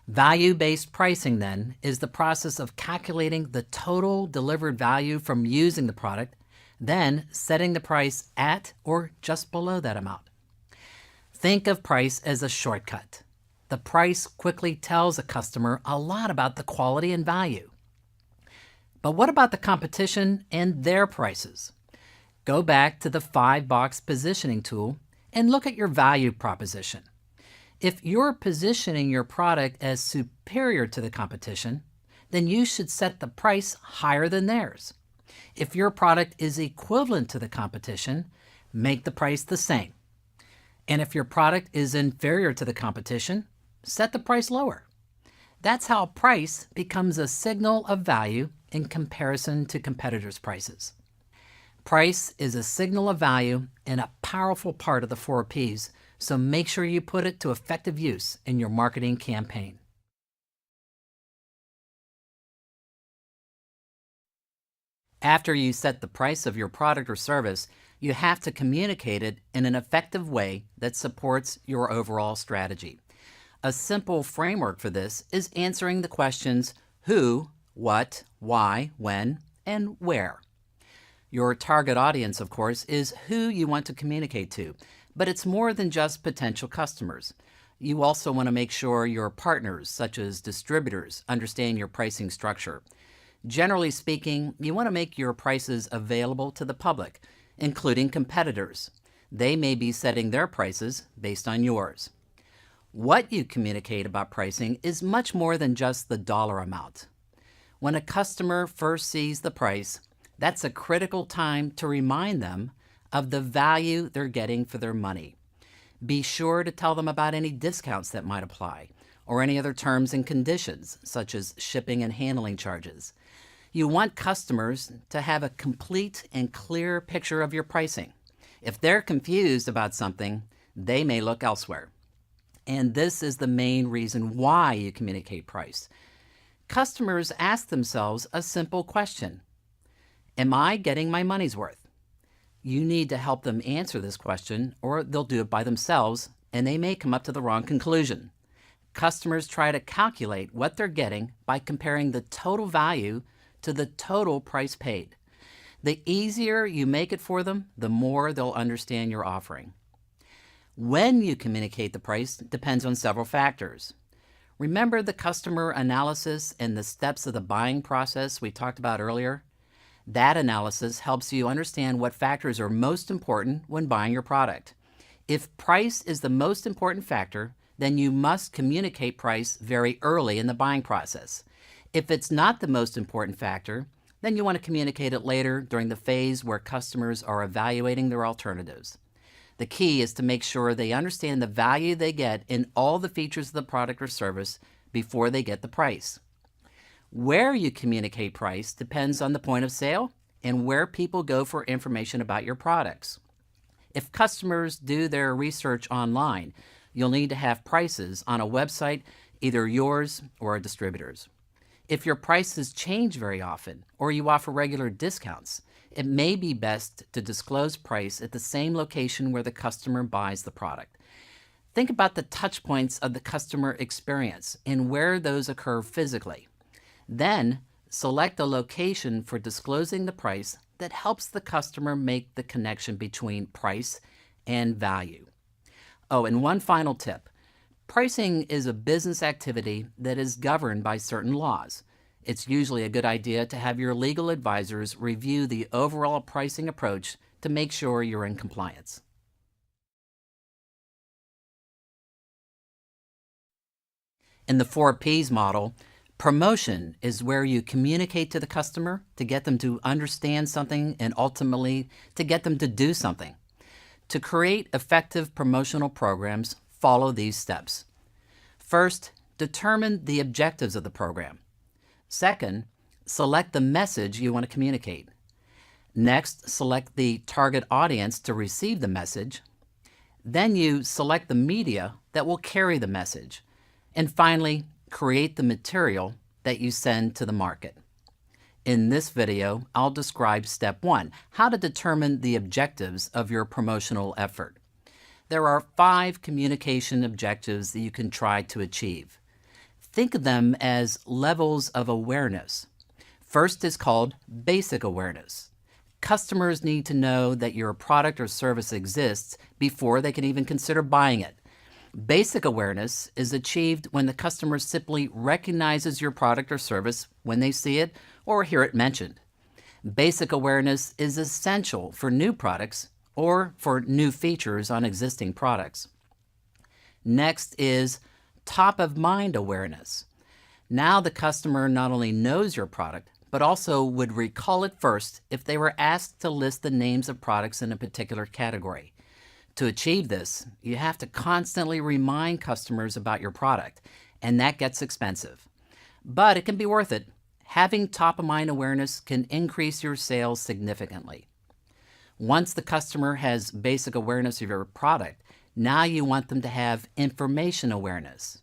Value-based pricing, then, is the process of calculating the total delivered value from using the product, then setting the price at or just below that amount. Think of price as a shortcut. The price quickly tells a customer a lot about the quality and value. But what about the competition and their prices? Go back to the 5-box positioning tool and look at your value proposition. If you're positioning your product as superior to the competition, then you should set the price higher than theirs. If your product is equivalent to the competition, make the price the same. And if your product is inferior to the competition, set the price lower. That's how price becomes a signal of value in comparison to competitors' prices. Price is a signal of value and a powerful part of the 4Ps, so make sure you put it to effective use in your marketing campaign. After you set the price of your product or service, you have to communicate it in an effective way that supports your overall strategy. A simple framework for this is answering the questions who, what, why, when, and where. Your target audience, of course, is who you want to communicate to, but it's more than just potential customers. You also want to make sure your partners, such as distributors, understand your pricing structure. Generally speaking, you want to make your prices available to the public, including competitors. They may be setting their prices based on yours. What you communicate about pricing is much more than just the dollar amount. When a customer first sees the price, that's a critical time to remind them of the value they're getting for their money. Be sure to tell them about any discounts that might apply, or any other terms and conditions, such as shipping and handling charges. You want customers to have a complete and clear picture of your pricing. If they're confused about something, they may look elsewhere. And this is the main reason why you communicate price. Customers ask themselves a simple question: am I getting my money's worth? You need to help them answer this question, or they'll do it by themselves, and they may come up to the wrong conclusion. Customers try to calculate what they're getting by comparing the total value to the total price paid. The easier you make it for them, the more they'll understand your offering. When you communicate the price depends on several factors. Remember the customer analysis and the steps of the buying process we talked about earlier? That analysis helps you understand what factors are most important when buying your product. If price is the most important factor, then you must communicate price very early in the buying process. If it's not the most important factor, then you want to communicate it later during the phase where customers are evaluating their alternatives. The key is to make sure they understand the value they get in all the features of the product or service before they get the price. Where you communicate price depends on the point of sale and where people go for information about your products. If customers do their research online, you'll need to have prices on a website, either yours or a distributor's. If your prices change very often, or you offer regular discounts, it may be best to disclose price at the same location where the customer buys the product. Think about the touch points of the customer experience and where those occur physically. Then, select a location for disclosing the price that helps the customer make the connection between price and value. Oh, and one final tip. Pricing is a business activity that is governed by certain laws. It's usually a good idea to have your legal advisors review the overall pricing approach to make sure you're in compliance. In the 4Ps model, promotion is where you communicate to the customer to get them to understand something and ultimately to get them to do something. To create effective promotional programs, follow these steps. First, determine the objectives of the program. Second, select the message you want to communicate. Next, select the target audience to receive the message. Then you select the media that will carry the message. And finally, create the material that you send to the market. In this video, I'll describe step 1, how to determine the objectives of your promotional effort. There are 5 communication objectives that you can try to achieve. Think of them as levels of awareness. First is called basic awareness. Customers need to know that your product or service exists before they can even consider buying it. Basic awareness is achieved when the customer simply recognizes your product or service when they see it or hear it mentioned. Basic awareness is essential for new products or for new features on existing products. Next is top-of-mind awareness. Now the customer not only knows your product, but also would recall it first if they were asked to list the names of products in a particular category. To achieve this, you have to constantly remind customers about your product, and that gets expensive. But it can be worth it. Having top-of-mind awareness can increase your sales significantly. Once the customer has basic awareness of your product, now you want them to have information awareness.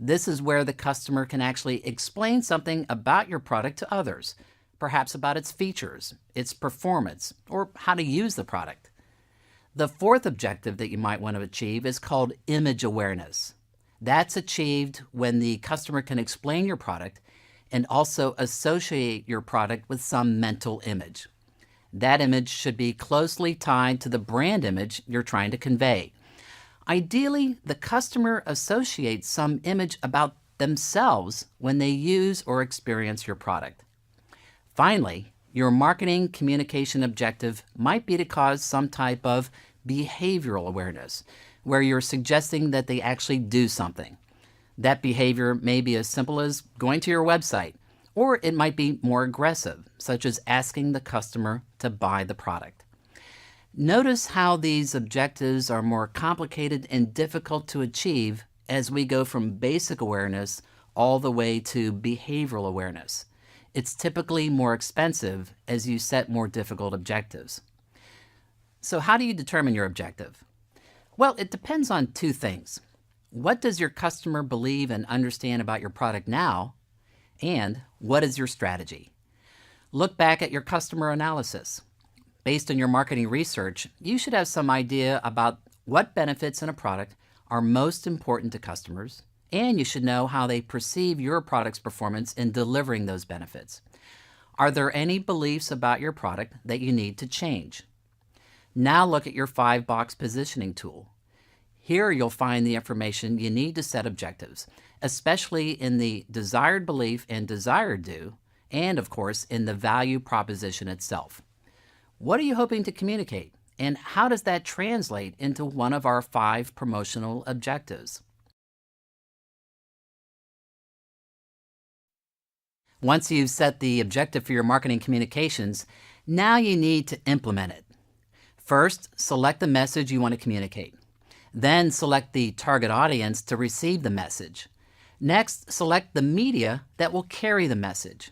This is where the customer can actually explain something about your product to others, perhaps about its features, its performance, or how to use the product. The fourth objective that you might want to achieve is called image awareness. That's achieved when the customer can explain your product and also associate your product with some mental image. That image should be closely tied to the brand image you're trying to convey. Ideally, the customer associates some image about themselves when they use or experience your product. Finally, your marketing communication objective might be to cause some type of behavioral awareness, where you're suggesting that they actually do something. That behavior may be as simple as going to your website, or it might be more aggressive, such as asking the customer to buy the product. Notice how these objectives are more complicated and difficult to achieve as we go from basic awareness all the way to behavioral awareness. It's typically more expensive as you set more difficult objectives. So how do you determine your objective? Well, it depends on two things. What does your customer believe and understand about your product now? And what is your strategy? Look back at your customer analysis. Based on your marketing research, you should have some idea about what benefits in a product are most important to customers, and you should know how they perceive your product's performance in delivering those benefits. Are there any beliefs about your product that you need to change? Now look at your 5-box positioning tool. Here you'll find the information you need to set objectives, especially in the desired belief and desired do, and of course in the value proposition itself. What are you hoping to communicate, and how does that translate into one of our 5 promotional objectives? Once you've set the objective for your marketing communications, now you need to implement it. First, select the message you want to communicate. Then select the target audience to receive the message. Next, select the media that will carry the message.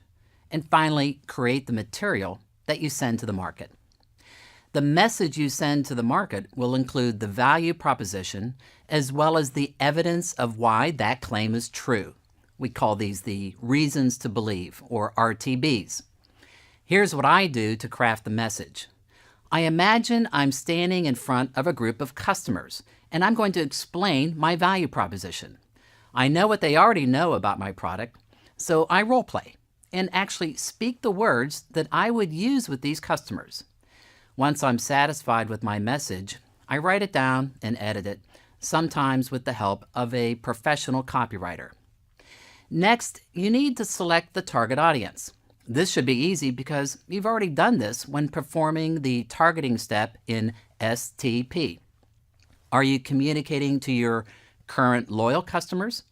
And finally, create the material that you send to the market. The message you send to the market will include the value proposition as well as the evidence of why that claim is true. We call these the reasons to believe, or RTBs. Here's what I do to craft the message. I imagine I'm standing in front of a group of customers, and I'm going to explain my value proposition. I know what they already know about my product, so I role play and actually speak the words that I would use with these customers. Once I'm satisfied with my message, I write it down and edit it, sometimes with the help of a professional copywriter. Next, you need to select the target audience. This should be easy because you've already done this when performing the targeting step in STP. Are you communicating to your current loyal customers,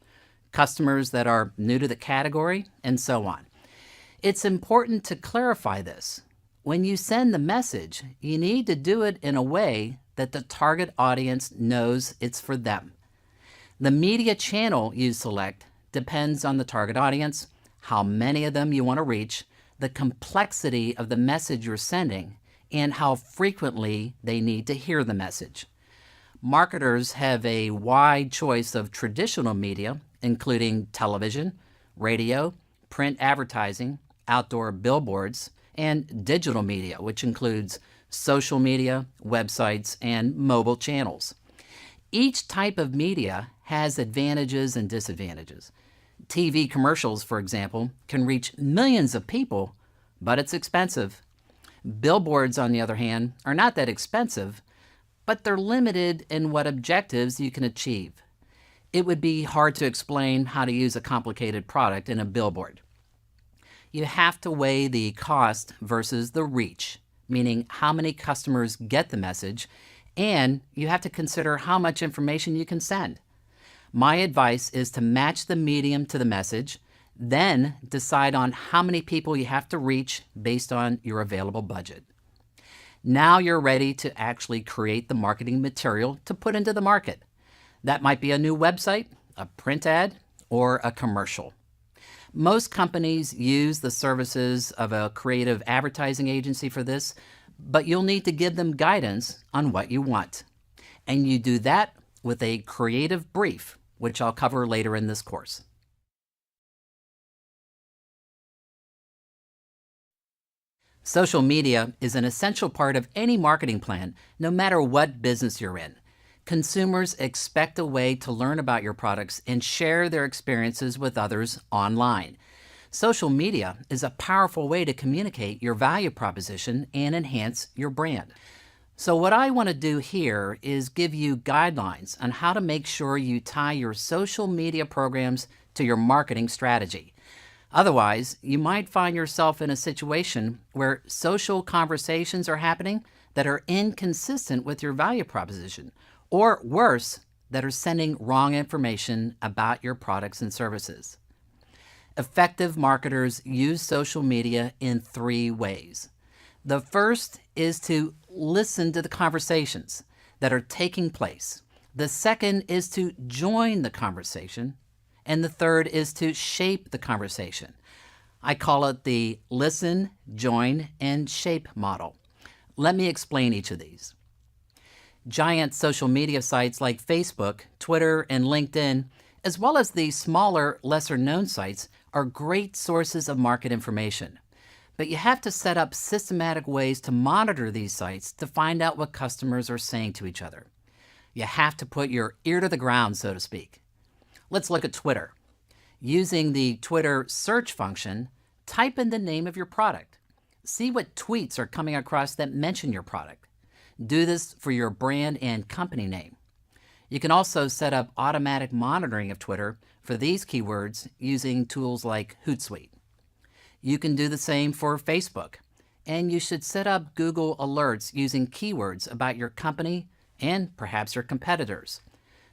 customers that are new to the category, and so on? It's important to clarify this. When you send the message, you need to do it in a way that the target audience knows it's for them. The media channel you select depends on the target audience, how many of them you want to reach, the complexity of the message you're sending, and how frequently they need to hear the message. Marketers have a wide choice of traditional media, including television, radio, print advertising, outdoor billboards, and digital media, which includes social media, websites, and mobile channels. Each type of media has advantages and disadvantages. TV commercials, for example, can reach millions of people, but it's expensive. Billboards, on the other hand, are not that expensive, but they're limited in what objectives you can achieve. It would be hard to explain how to use a complicated product in a billboard. You have to weigh the cost versus the reach, meaning how many customers get the message, and you have to consider how much information you can send. My advice is to match the medium to the message, Then decide on how many people you have to reach based on your available budget. Now you're ready to actually create the marketing material to put into the market. That might be a new website, a print ad, or a commercial. Most companies use the services of a creative advertising agency for this, but you'll need to give them guidance on what you want. And you do that with a creative brief, which I'll cover later in this course. Social media is an essential part of any marketing plan, no matter what business you're in. Consumers expect a way to learn about your products and share their experiences with others online. Social media is a powerful way to communicate your value proposition and enhance your brand. So what I want to do here is give you guidelines on how to make sure you tie your social media programs to your marketing strategy. Otherwise, you might find yourself in a situation where social conversations are happening that are inconsistent with your value proposition, or worse, that are sending wrong information about your products and services. Effective marketers use social media in 3 ways. The first is to listen to the conversations that are taking place. The second is to join the conversation. And the third is to shape the conversation. I call it the listen, join, and shape model. Let me explain each of these. Giant social media sites like Facebook, Twitter, and LinkedIn, as well as the smaller, lesser-known sites, are great sources of market information. But you have to set up systematic ways to monitor these sites to find out what customers are saying to each other. You have to put your ear to the ground, so to speak. Let's look at Twitter. Using the Twitter search function, type in the name of your product. See what tweets are coming across that mention your product. Do this for your brand and company name. You can also set up automatic monitoring of Twitter for these keywords using tools like Hootsuite. You can do the same for Facebook, and you should set up Google alerts using keywords about your company and perhaps your competitors.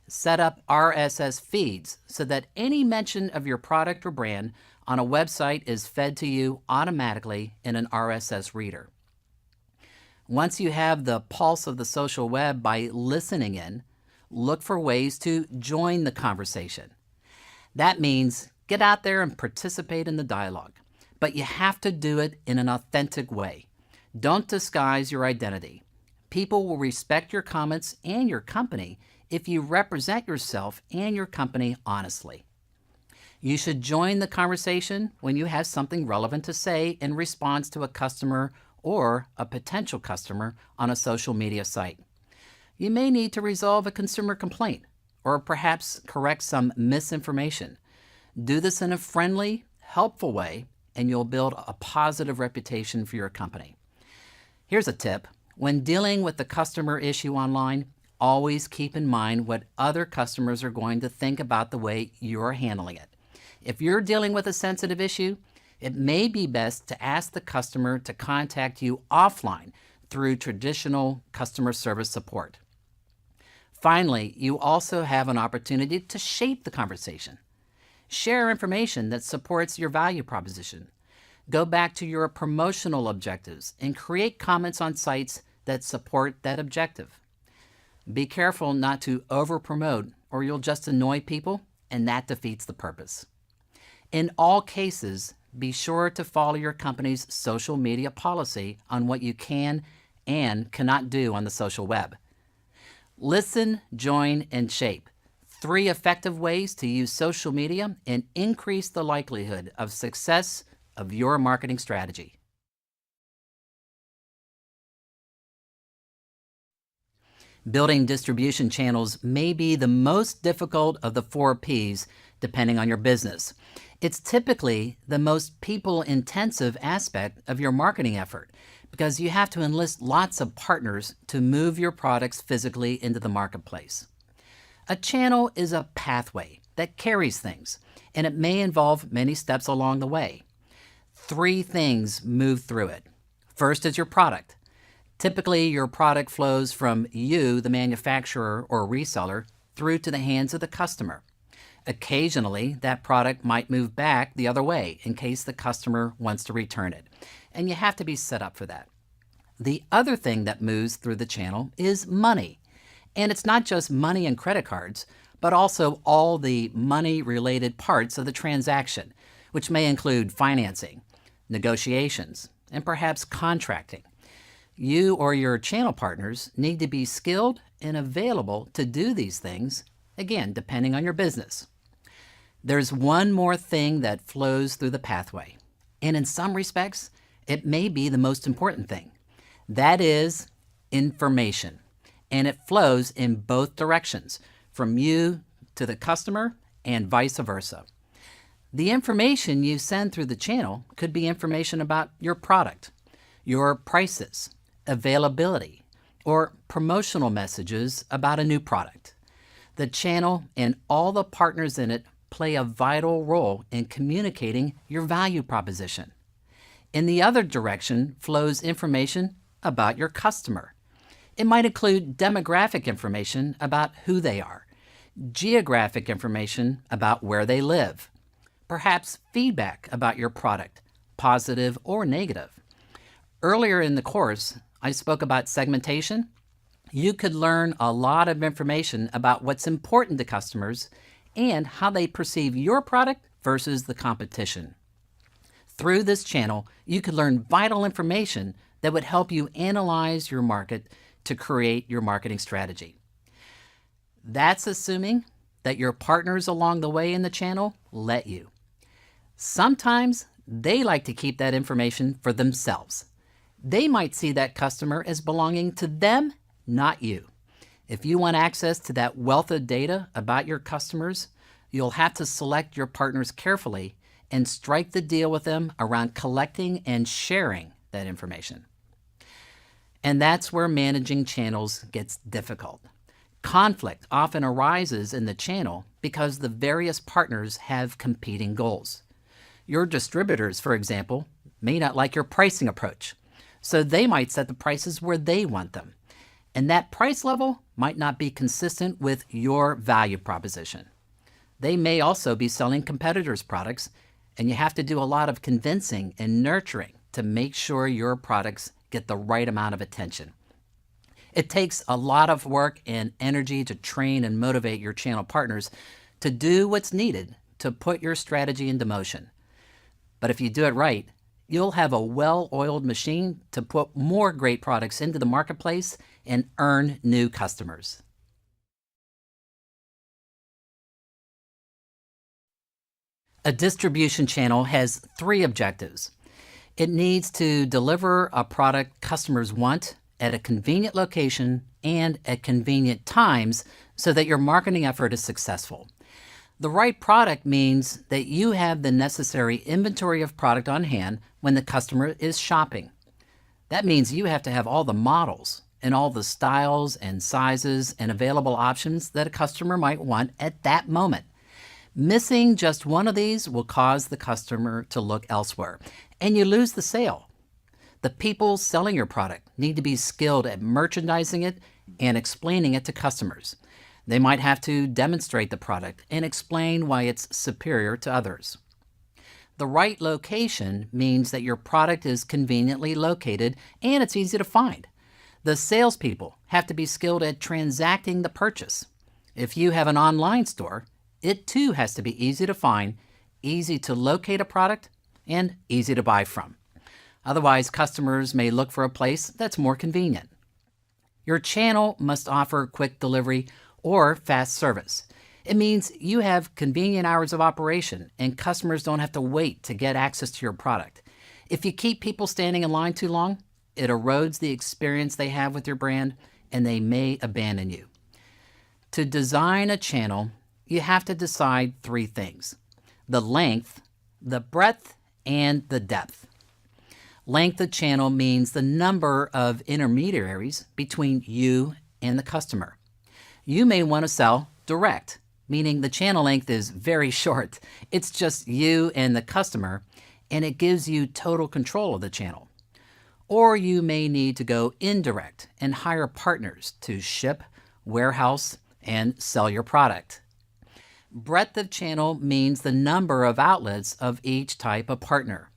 Set up RSS feeds so that any mention of your product or brand on a website is fed to you automatically in an RSS reader. Once you have the pulse of the social web by listening in, look for ways to join the conversation. That means get out there and participate in the dialogue, but you have to do it in an authentic way. Don't disguise your identity. People will respect your comments and your company if you represent yourself and your company honestly. You should join the conversation when you have something relevant to say in response to a customer or a potential customer on a social media site. You may need to resolve a consumer complaint or perhaps correct some misinformation. Do this in a friendly, helpful way, and you'll build a positive reputation for your company. Here's a tip. When dealing with the customer issue online, always keep in mind what other customers are going to think about the way you're handling it. If you're dealing with a sensitive issue, it may be best to ask the customer to contact you offline through traditional customer service support. Finally, you also have an opportunity to shape the conversation. Share information that supports your value proposition. Go back to your promotional objectives and create comments on sites that support that objective. Be careful not to over-promote or you'll just annoy people, and that defeats the purpose. In all cases, be sure to follow your company's social media policy on what you can and cannot do on the social web. Listen, join, and shape. 3 effective ways to use social media and increase the likelihood of success of your marketing strategy. Building distribution channels may be the most difficult of the 4 Ps, depending on your business. It's typically the most people-intensive aspect of your marketing effort because you have to enlist lots of partners to move your products physically into the marketplace. A channel is a pathway that carries things, and it may involve many steps along the way. 3 things move through it. First is your product. Typically, your product flows from you, the manufacturer or reseller, through to the hands of the customer. Occasionally, that product might move back the other way in case the customer wants to return it, and you have to be set up for that. The other thing that moves through the channel is money. And it's not just money and credit cards, but also all the money-related parts of the transaction, which may include financing, negotiations, and perhaps contracting. You or your channel partners need to be skilled and available to do these things, again, depending on your business. There's one more thing that flows through the pathway, and in some respects, it may be the most important thing. That is information, and it flows in both directions, from you to the customer and vice versa. The information you send through the channel could be information about your product, your prices, availability, or promotional messages about a new product. The channel and all the partners in it play a vital role in communicating your value proposition. In the other direction flows information about your customer. It might include demographic information about who they are, geographic information about where they live, perhaps feedback about your product, positive or negative. Earlier in the course, I spoke about segmentation. You could learn a lot of information about what's important to customers and how they perceive your product versus the competition. Through this channel, you could learn vital information that would help you analyze your market to create your marketing strategy. That's assuming that your partners along the way in the channel let you. Sometimes they like to keep that information for themselves. They might see that customer as belonging to them, not you. If you want access to that wealth of data about your customers, you'll have to select your partners carefully and strike the deal with them around collecting and sharing that information. And that's where managing channels gets difficult. Conflict often arises in the channel because the various partners have competing goals. Your distributors, for example, may not like your pricing approach, so they might set the prices where they want them. And that price level might not be consistent with your value proposition. They may also be selling competitors' products, and you have to do a lot of convincing and nurturing to make sure your products get the right amount of attention. It takes a lot of work and energy to train and motivate your channel partners to do what's needed to put your strategy into motion. But if you do it right, you'll have a well-oiled machine to put more great products into the marketplace and earn new customers. A distribution channel has 3 objectives. It needs to deliver a product customers want at a convenient location and at convenient times so that your marketing effort is successful. The right product means that you have the necessary inventory of product on hand when the customer is shopping. That means you have to have all the models and all the styles and sizes and available options that a customer might want at that moment. Missing just one of these will cause the customer to look elsewhere, and you lose the sale. The people selling your product need to be skilled at merchandising it and explaining it to customers. They might have to demonstrate the product and explain why it's superior to others. The right location means that your product is conveniently located and it's easy to find. The salespeople have to be skilled at transacting the purchase. If you have an online store, it too has to be easy to find, easy to locate a product, and easy to buy from. Otherwise, customers may look for a place that's more convenient. Your channel must offer quick delivery or fast service. It means you have convenient hours of operation and customers don't have to wait to get access to your product. If you keep people standing in line too long, it erodes the experience they have with your brand and they may abandon you. To design a channel, you have to decide 3 things: the length, the breadth, and the depth. Length of channel means the number of intermediaries between you and the customer. You may want to sell direct, meaning the channel length is very short. It's just you and the customer, and it gives you total control of the channel. Or you may need to go indirect and hire partners to ship, warehouse, and sell your product. Breadth of channel means the number of outlets of each type of partner.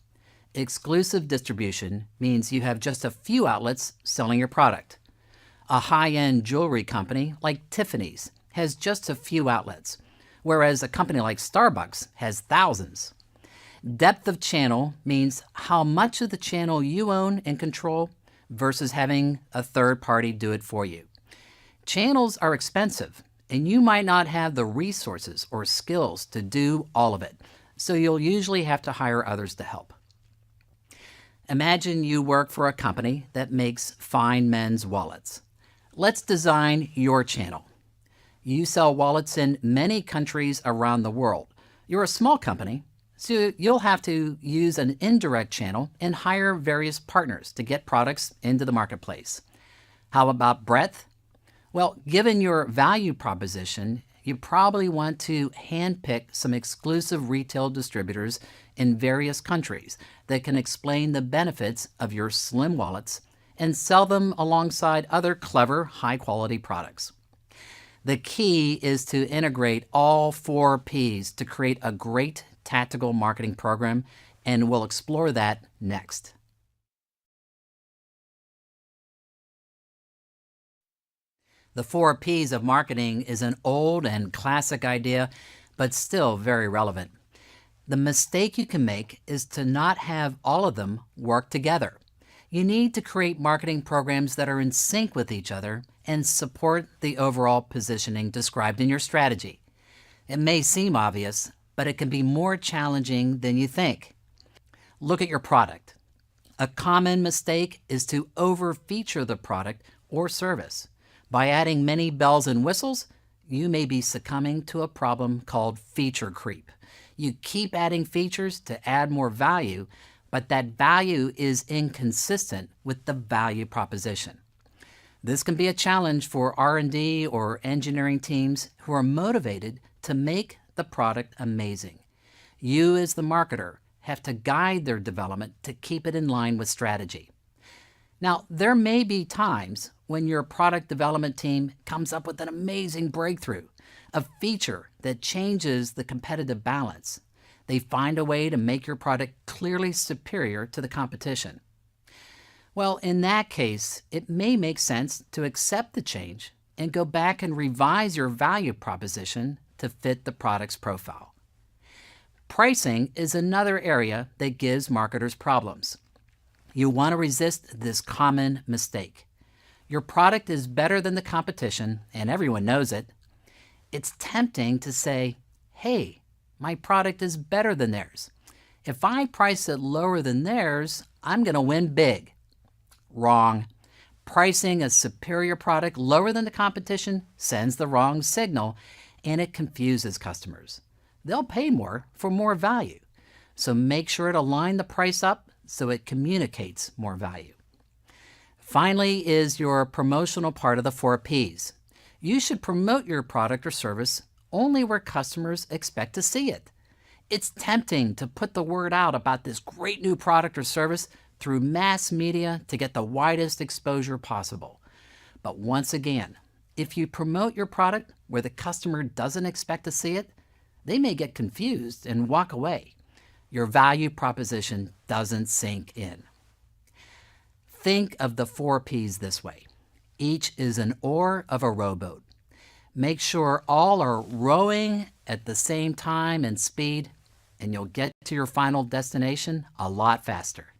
Exclusive distribution means you have just a few outlets selling your product. A high-end jewelry company like Tiffany's has just a few outlets, whereas a company like Starbucks has thousands. Depth of channel means how much of the channel you own and control versus having a third party do it for you. Channels are expensive, and you might not have the resources or skills to do all of it, so you'll usually have to hire others to help. Imagine you work for a company that makes fine men's wallets. Let's design your channel. You sell wallets in many countries around the world. You're a small company, so you'll have to use an indirect channel and hire various partners to get products into the marketplace. How about breadth? Well, given your value proposition, you probably want to handpick some exclusive retail distributors in various countries that can explain the benefits of your slim wallets and sell them alongside other clever, high-quality products. The key is to integrate all 4 Ps to create a great tactical marketing program, and we'll explore that next. The 4 Ps of marketing is an old and classic idea, but still very relevant. The mistake you can make is to not have all of them work together. You need to create marketing programs that are in sync with each other and support the overall positioning described in your strategy. It may seem obvious, but it can be more challenging than you think. Look at your product. A common mistake is to over-feature the product or service. By adding many bells and whistles, you may be succumbing to a problem called feature creep. You keep adding features to add more value, but that value is inconsistent with the value proposition. This can be a challenge for R&D or engineering teams who are motivated to make the product amazing. You, as the marketer, have to guide their development to keep it in line with strategy. Now, there may be times when your product development team comes up with an amazing breakthrough, a feature that changes the competitive balance. They find a way to make your product clearly superior to the competition. Well, in that case, it may make sense to accept the change and go back and revise your value proposition to fit the product's profile. Pricing is another area that gives marketers problems. You want to resist this common mistake. Your product is better than the competition, and everyone knows it. It's tempting to say, hey, my product is better than theirs. If I price it lower than theirs, I'm going to win big. Wrong. Pricing a superior product lower than the competition sends the wrong signal, and it confuses customers. They'll pay more for more value. So make sure to line the price up so it communicates more value. Finally is your promotional part of the 4 Ps. You should promote your product or service only where customers expect to see it. It's tempting to put the word out about this great new product or service through mass media to get the widest exposure possible. But once again, if you promote your product where the customer doesn't expect to see it, they may get confused and walk away. Your value proposition doesn't sink in. Think of the 4 Ps this way. Each is an oar of a rowboat. Make sure all are rowing at the same time and speed, and you'll get to your final destination a lot faster.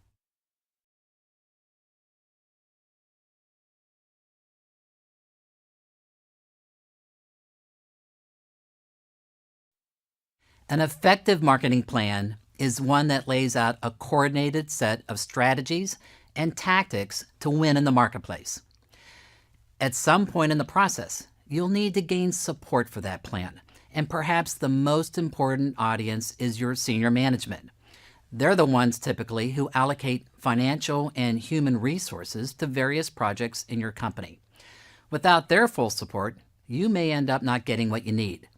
An effective marketing plan is one that lays out a coordinated set of strategies and tactics to win in the marketplace. At some point in the process, you'll need to gain support for that plan, and perhaps the most important audience is your senior management. They're the ones typically who allocate financial and human resources to various projects in your company. Without their full support, you may end up not getting what you need.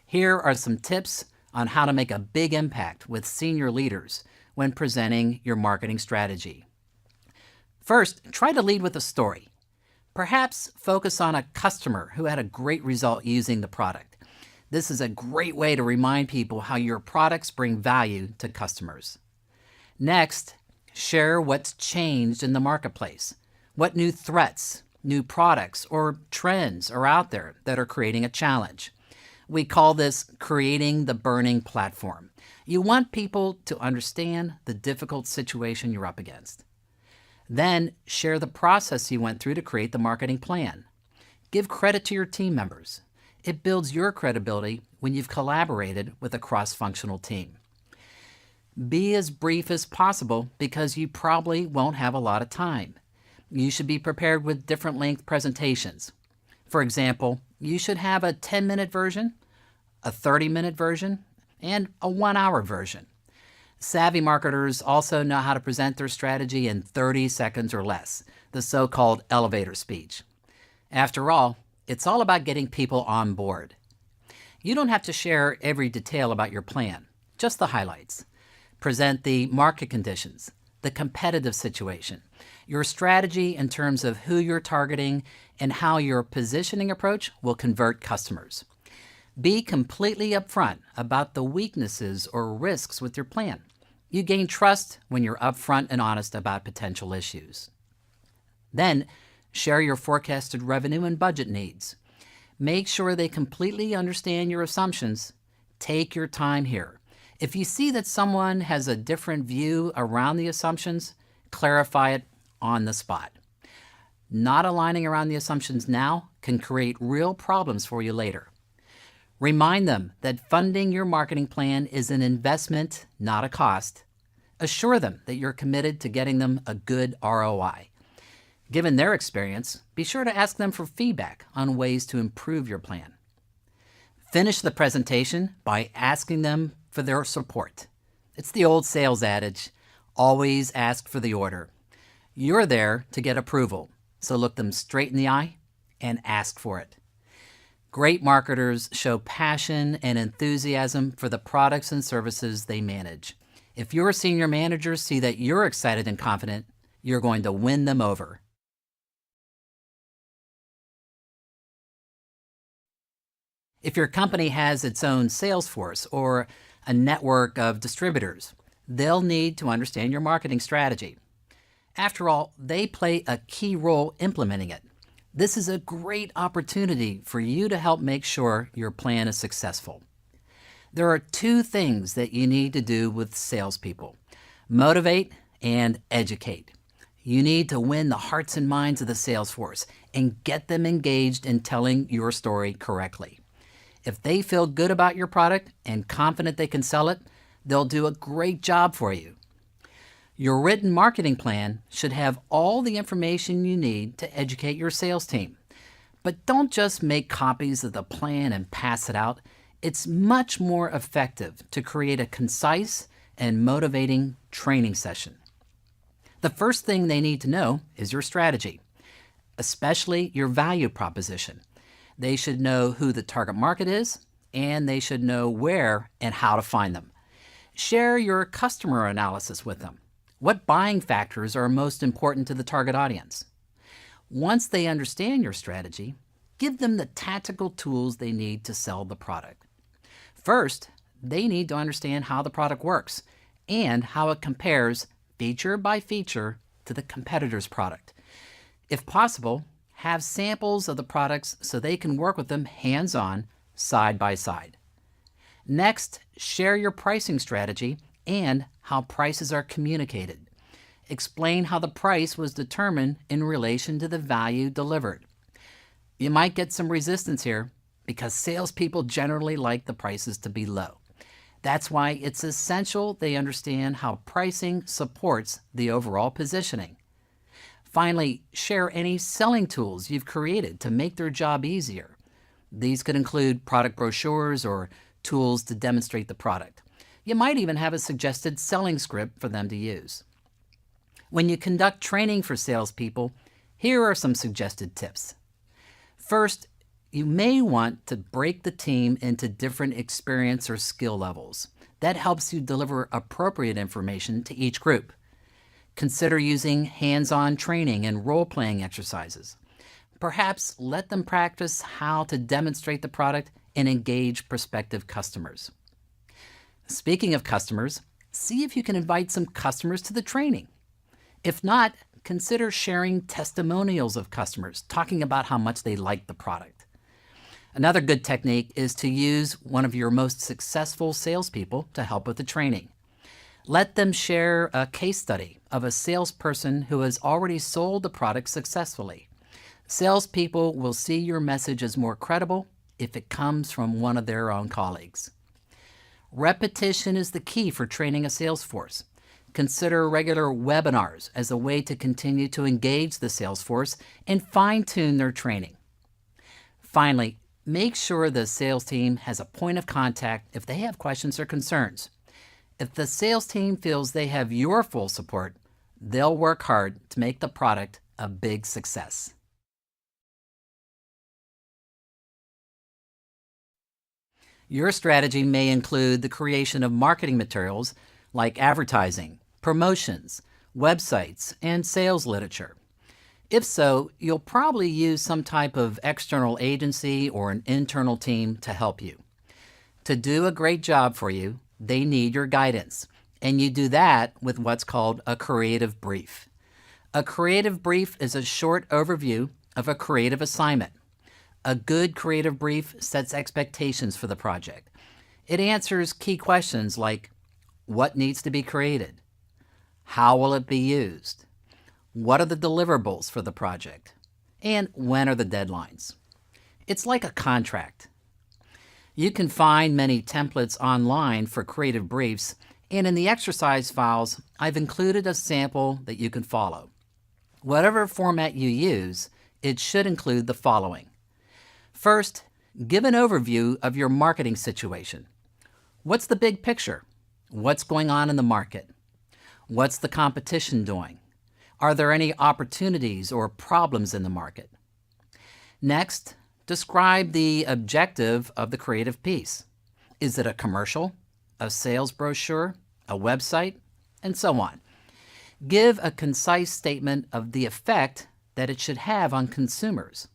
Here are some tips on how to make a big impact with senior leaders when presenting your marketing strategy. First, try to lead with a story. Perhaps focus on a customer who had a great result using the product. This is a great way to remind people how your products bring value to customers. Next, share what's changed in the marketplace. What new threats, new products, or trends are out there that are creating a challenge? We call this creating the burning platform. You want people to understand the difficult situation you're up against. Then share the process you went through to create the marketing plan. Give credit to your team members. It builds your credibility when you've collaborated with a cross-functional team. Be as brief as possible because you probably won't have a lot of time. You should be prepared with different length presentations. For example, you should have a 10-minute version, a 30-minute version, and a 1-hour version. Savvy marketers also know how to present their strategy in 30 seconds or less, the so-called elevator speech. After all, it's all about getting people on board. You don't have to share every detail about your plan, just the highlights. Present the market conditions, the competitive situation, your strategy in terms of who you're targeting, and how your positioning approach will convert customers. Be completely upfront about the weaknesses or risks with your plan. You gain trust when you're upfront and honest about potential issues. Then, share your forecasted revenue and budget needs. Make sure they completely understand your assumptions. Take your time here. If you see that someone has a different view around the assumptions, clarify it on the spot. Not aligning around the assumptions now can create real problems for you later. Remind them that funding your marketing plan is an investment, not a cost. Assure them that you're committed to getting them a good ROI. Given their experience, be sure to ask them for feedback on ways to improve your plan. Finish the presentation by asking them for their support. It's the old sales adage, always ask for the order. You're there to get approval, so look them straight in the eye and ask for it. Great marketers show passion and enthusiasm for the products and services they manage. If your senior managers see that you're excited and confident, you're going to win them over. If your company has its own sales force or a network of distributors, they'll need to understand your marketing strategy. After all, they play a key role implementing it. This is a great opportunity for you to help make sure your plan is successful. There are two things that you need to do with salespeople: motivate and educate. You need to win the hearts and minds of the sales force and get them engaged in telling your story correctly. If they feel good about your product and confident they can sell it, they'll do a great job for you. Your written marketing plan should have all the information you need to educate your sales team. But don't just make copies of the plan and pass it out. It's much more effective to create a concise and motivating training session. The first thing they need to know is your strategy, especially your value proposition. They should know who the target market is, and they should know where and how to find them. Share your customer analysis with them. What buying factors are most important to the target audience? Once they understand your strategy, give them the tactical tools they need to sell the product. First, they need to understand how the product works and how it compares feature by feature to the competitor's product. If possible, have samples of the products so they can work with them hands-on, side by side. Next, share your pricing strategy and how prices are communicated. Explain how the price was determined in relation to the value delivered. You might get some resistance here because salespeople generally like the prices to be low. That's why it's essential they understand how pricing supports the overall positioning. Finally, share any selling tools you've created to make their job easier. These could include product brochures or tools to demonstrate the product. You might even have a suggested selling script for them to use. When you conduct training for salespeople, here are some suggested tips. First, you may want to break the team into different experience or skill levels. That helps you deliver appropriate information to each group. Consider using hands-on training and role-playing exercises. Perhaps let them practice how to demonstrate the product and engage prospective customers. Speaking of customers, see if you can invite some customers to the training. If not, consider sharing testimonials of customers, talking about how much they like the product. Another good technique is to use one of your most successful salespeople to help with the training. Let them share a case study of a salesperson who has already sold the product successfully. Salespeople will see your message as more credible if it comes from one of their own colleagues. Repetition is the key for training a sales force. Consider regular webinars as a way to continue to engage the sales force and fine-tune their training. Finally, make sure the sales team has a point of contact if they have questions or concerns. If the sales team feels they have your full support, they'll work hard to make the product a big success. Your strategy may include the creation of marketing materials like advertising, promotions, websites, and sales literature. If so, you'll probably use some type of external agency or an internal team to help you. To do a great job for you, they need your guidance, and you do that with what's called a creative brief. A creative brief is a short overview of a creative assignment. A good creative brief sets expectations for the project. It answers key questions like, what needs to be created? How will it be used? What are the deliverables for the project? And when are the deadlines? It's like a contract. You can find many templates online for creative briefs, and in the exercise files, I've included a sample that you can follow. Whatever format you use, it should include the following. First, give an overview of your marketing situation. What's the big picture? What's going on in the market? What's the competition doing? Are there any opportunities or problems in the market? Next, describe the objective of the creative piece. Is it a commercial, a sales brochure, a website, and so on? Give a concise statement of the effect that it should have on consumers.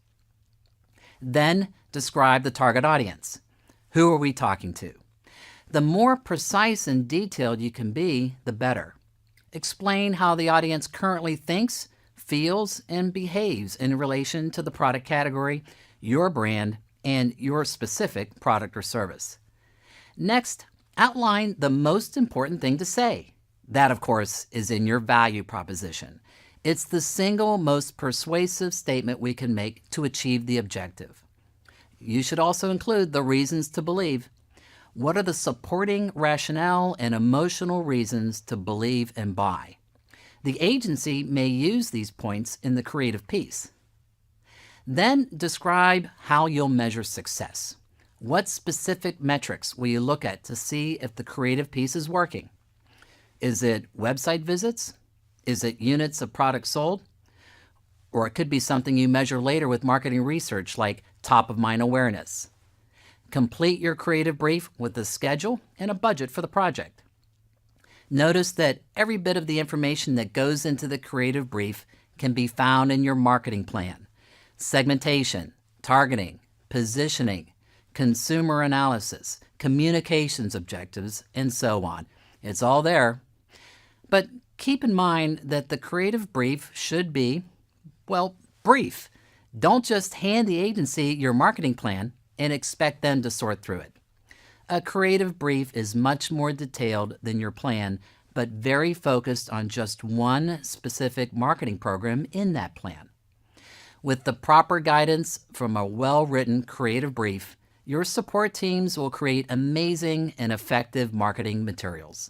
Then describe the target audience. Who are we talking to? The more precise and detailed you can be, the better. Explain how the audience currently thinks, feels, and behaves in relation to the product category, your brand, and your specific product or service. Next, outline the most important thing to say. That, of course, is in your value proposition. It's the single most persuasive statement we can make to achieve the objective. You should also include the reasons to believe. What are the supporting rationale and emotional reasons to believe and buy? The agency may use these points in the creative piece. Then describe how you'll measure success. What specific metrics will you look at to see if the creative piece is working? Is it website visits? Is it units of products sold? Or it could be something you measure later with marketing research like top-of-mind awareness. Complete your creative brief with a schedule and a budget for the project. Notice that every bit of the information that goes into the creative brief can be found in your marketing plan. Segmentation, targeting, positioning, consumer analysis, communications objectives, and so on. It's all there. But keep in mind that the creative brief should be, well, brief. Don't just hand the agency your marketing plan and expect them to sort through it. A creative brief is much more detailed than your plan, but very focused on just one specific marketing program in that plan. With the proper guidance from a well-written creative brief, your support teams will create amazing and effective marketing materials.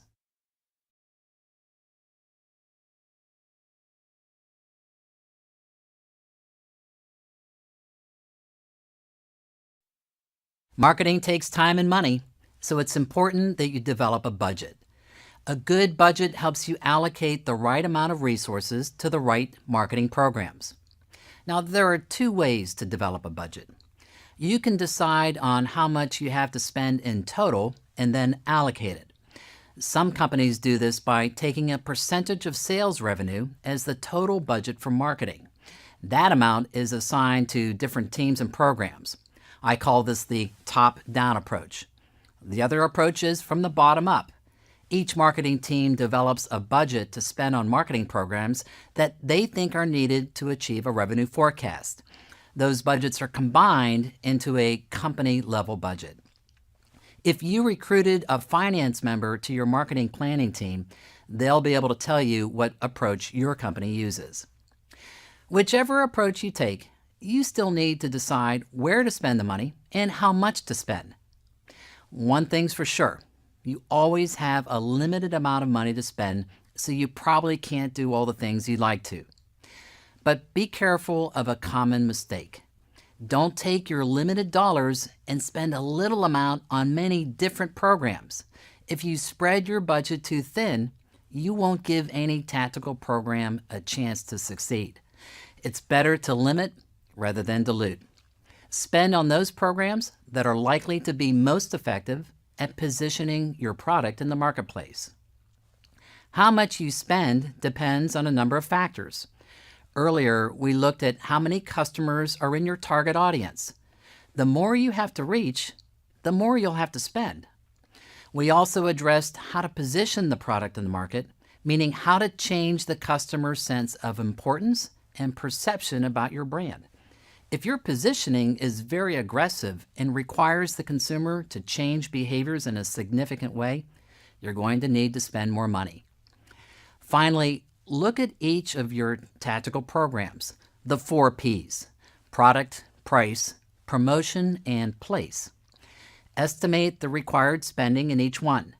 Marketing takes time and money, so it's important that you develop a budget. A good budget helps you allocate the right amount of resources to the right marketing programs. Now, there are two ways to develop a budget. You can decide on how much you have to spend in total and then allocate it. Some companies do this by taking a percentage of sales revenue as the total budget for marketing. That amount is assigned to different teams and programs. I call this the top-down approach. The other approach is from the bottom up. Each marketing team develops a budget to spend on marketing programs that they think are needed to achieve a revenue forecast. Those budgets are combined into a company-level budget. If you recruited a finance member to your marketing planning team, they'll be able to tell you what approach your company uses. Whichever approach you take, you still need to decide where to spend the money and how much to spend. One thing's for sure, you always have a limited amount of money to spend, so you probably can't do all the things you'd like to. But be careful of a common mistake. Don't take your limited dollars and spend a little amount on many different programs. If you spread your budget too thin, you won't give any tactical program a chance to succeed. It's better to limit rather than dilute. Spend on those programs that are likely to be most effective at positioning your product in the marketplace. How much you spend depends on a number of factors. Earlier, we looked at how many customers are in your target audience. The more you have to reach, the more you'll have to spend. We also addressed how to position the product in the market, meaning how to change the customer's sense of importance and perception about your brand. If your positioning is very aggressive and requires the consumer to change behaviors in a significant way, you're going to need to spend more money. Finally, look at each of your tactical programs, the 4 Ps: product, price, promotion, and place. Estimate the required spending in each one.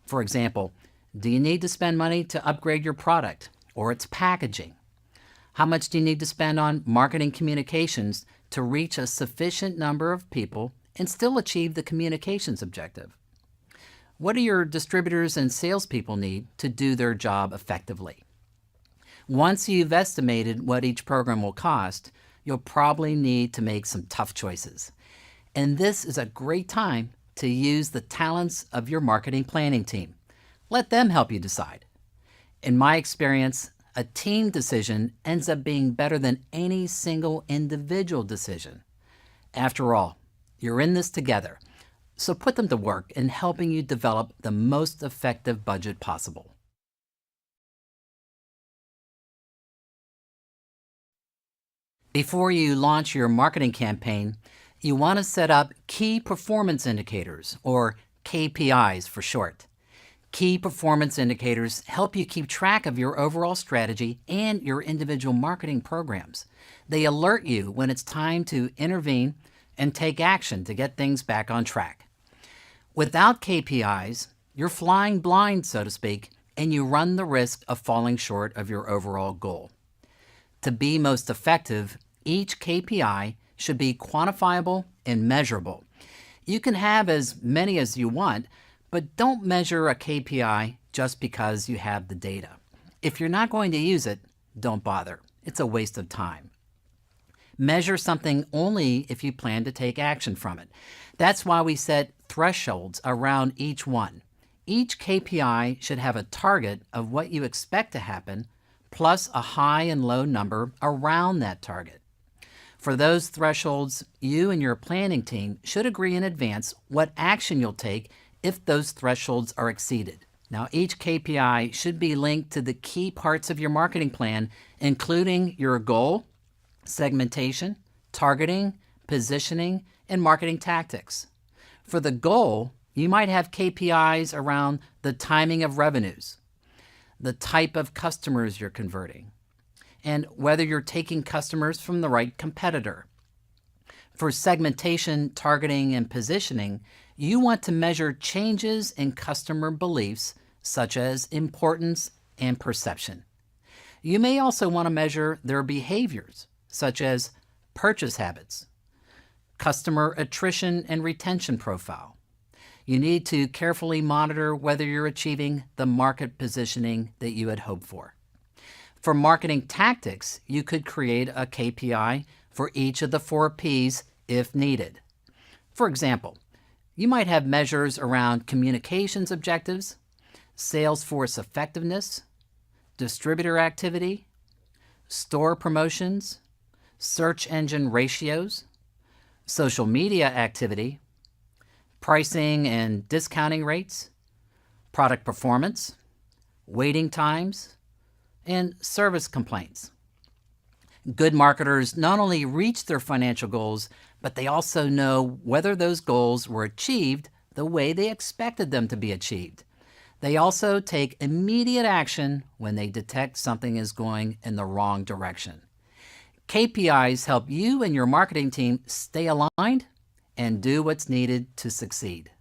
For example, do you need to spend money to upgrade your product or its packaging? How much do you need to spend on marketing communications to reach a sufficient number of people and still achieve the communications objective? What do your distributors and salespeople need to do their job effectively? Once you've estimated what each program will cost, you'll probably need to make some tough choices. And this is a great time to use the talents of your marketing planning team. Let them help you decide. In my experience, a team decision ends up being better than any single individual decision. After all, you're in this together, so put them to work in helping you develop the most effective budget possible. Before you launch your marketing campaign, you want to set up key performance indicators, or KPIs for short. Key performance indicators help you keep track of your overall strategy and your individual marketing programs. They alert you when it's time to intervene and take action to get things back on track. Without KPIs, you're flying blind, so to speak, and you run the risk of falling short of your overall goal. To be most effective, each KPI should be quantifiable and measurable. You can have as many as you want, but don't measure a KPI just because you have the data. If you're not going to use it, don't bother. It's a waste of time. Measure something only if you plan to take action from it. That's why we set thresholds around each one. Each KPI should have a target of what you expect to happen, plus a high and low number around that target. For those thresholds, you and your planning team should agree in advance what action you'll take if those thresholds are exceeded. Now, each KPI should be linked to the key parts of your marketing plan, including your goal, segmentation, targeting, positioning, and marketing tactics. For the goal, you might have KPIs around the timing of revenues, the type of customers you're converting, and whether you're taking customers from the right competitor. For segmentation, targeting, and positioning, you want to measure changes in customer beliefs, such as importance and perception. You may also want to measure their behaviors, such as purchase habits, customer attrition and retention profile. You need to carefully monitor whether you're achieving the market positioning that you had hoped for. For marketing tactics, you could create a KPI for each of the 4 Ps if needed. For example, you might have measures around communications objectives, sales force effectiveness, distributor activity, store promotions, search engine ratios, social media activity, pricing and discounting rates, product performance, waiting times, and service complaints. Good marketers not only reach their financial goals, but they also know whether those goals were achieved the way they expected them to be achieved. They also take immediate action when they detect something is going in the wrong direction. KPIs help you and your marketing team stay aligned and do what's needed to succeed.